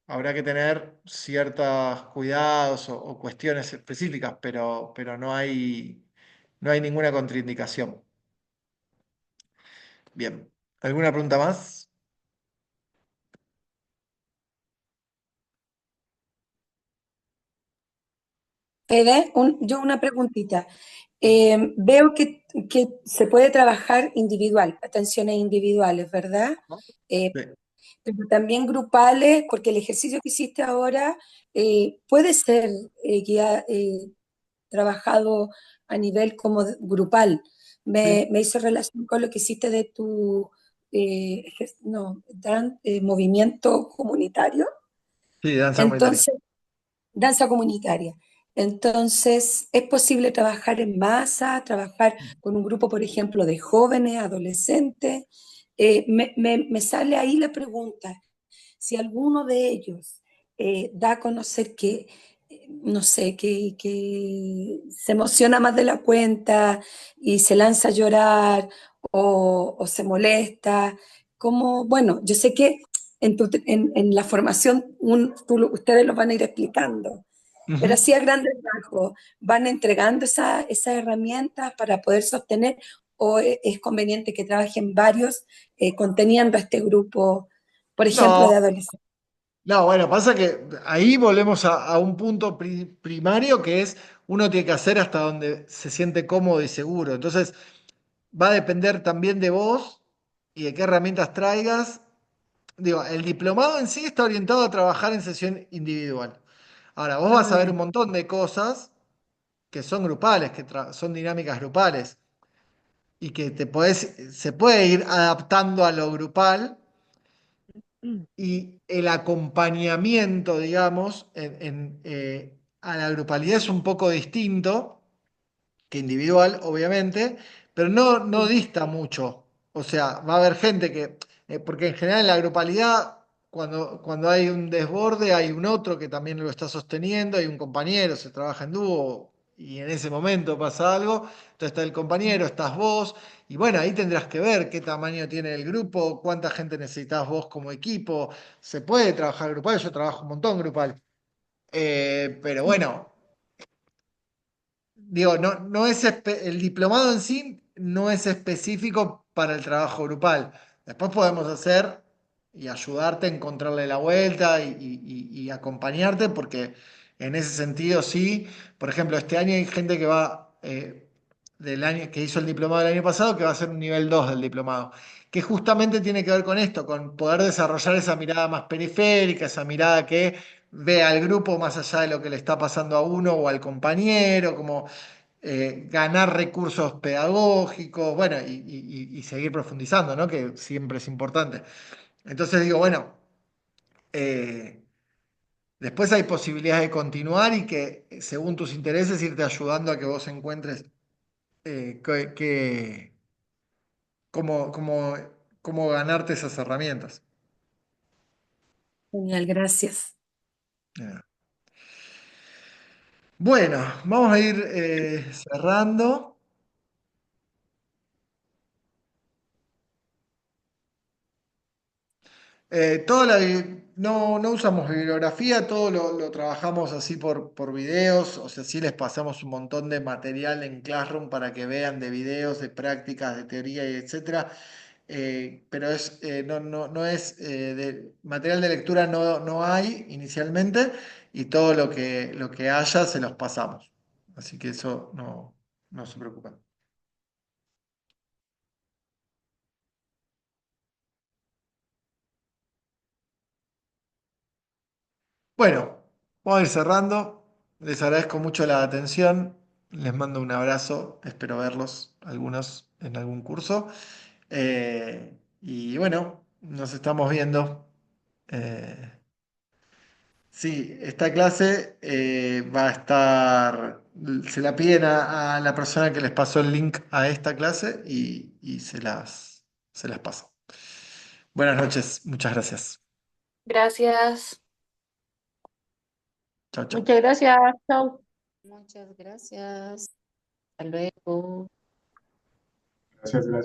Habrá que tener ciertos cuidados o cuestiones específicas, pero no hay ninguna contraindicación. Bien. ¿Alguna pregunta más? Fede, yo una preguntita. Veo que se puede trabajar individual, atenciones individuales, ¿verdad? Eh, Sí. pero también grupales, porque el ejercicio que hiciste ahora puede ser trabajado a nivel como grupal. Sí, Me hizo relación con lo que hiciste de tu movimiento comunitario. sí, danza comunitaria. Entonces, danza comunitaria. Entonces, es posible trabajar en masa, trabajar con un grupo, por ejemplo, de jóvenes, adolescentes. Me sale ahí la pregunta, si alguno de ellos da a conocer que, no sé, que se emociona más de la cuenta y se lanza a llorar o se molesta, como, bueno, yo sé que en la formación ustedes lo van a ir explicando, pero Ujú. así a grandes rasgos, ¿van entregando esas herramientas para poder sostener o es conveniente que trabajen varios conteniendo a este grupo, por ejemplo, de No, adolescentes? no, bueno, pasa que ahí volvemos a un punto primario que es uno tiene que hacer hasta donde se siente cómodo y seguro. Entonces, va a depender también de vos y de qué herramientas traigas. Digo, el diplomado en sí está orientado a trabajar en sesión individual. Ahora, vos vas a ver un montón de cosas que son grupales, son dinámicas grupales y que se puede ir adaptando a lo grupal y el acompañamiento, digamos, a la grupalidad es un poco distinto que individual, obviamente, pero no dista mucho. O sea, va a haber gente porque en general en la grupalidad, cuando hay un desborde, hay un otro que también lo está sosteniendo, hay un compañero, se trabaja en dúo y en ese momento pasa algo, entonces está el compañero, estás vos, y bueno, ahí tendrás que ver qué tamaño tiene el grupo, cuánta gente necesitas vos como equipo, se puede trabajar grupal, yo trabajo un montón grupal. Pero bueno, digo, no es el diplomado en sí no es específico para el trabajo grupal. Después podemos hacer y ayudarte a encontrarle la vuelta y acompañarte, porque en ese sentido sí. Por ejemplo, este año hay gente que va del año que hizo el diplomado del año pasado que va a hacer un nivel 2 del diplomado, que justamente tiene que ver con esto, con poder desarrollar esa mirada más periférica, esa mirada que ve al grupo más allá de lo que le está pasando a uno o al compañero, como ganar recursos pedagógicos, bueno, y seguir profundizando, ¿no? Que siempre es importante. Entonces digo, bueno, eh, después hay posibilidades de continuar y que según tus intereses irte ayudando a que vos encuentres cómo, cómo ganarte esas herramientas. Genial, gracias. Eh, Bueno, vamos a ir cerrando. No usamos bibliografía, todo lo trabajamos así por videos, o sea, sí les pasamos un montón de material en Classroom para que vean de videos, de prácticas, de teoría y etcétera. Pero no es material de lectura no hay inicialmente y todo lo que haya se los pasamos. Así que eso no se preocupen. Bueno, vamos a ir cerrando. Les agradezco mucho la atención. Les mando un abrazo. Espero verlos algunos en algún curso. Y bueno, nos estamos viendo. Eh, sí, esta clase va a estar. Se la piden a la persona que les pasó el link a esta clase y se las paso. Buenas noches. Muchas gracias. Gracias. Chao, chao. Muchas gracias. Chao. Muchas gracias. Hasta luego. Gracias, gracias.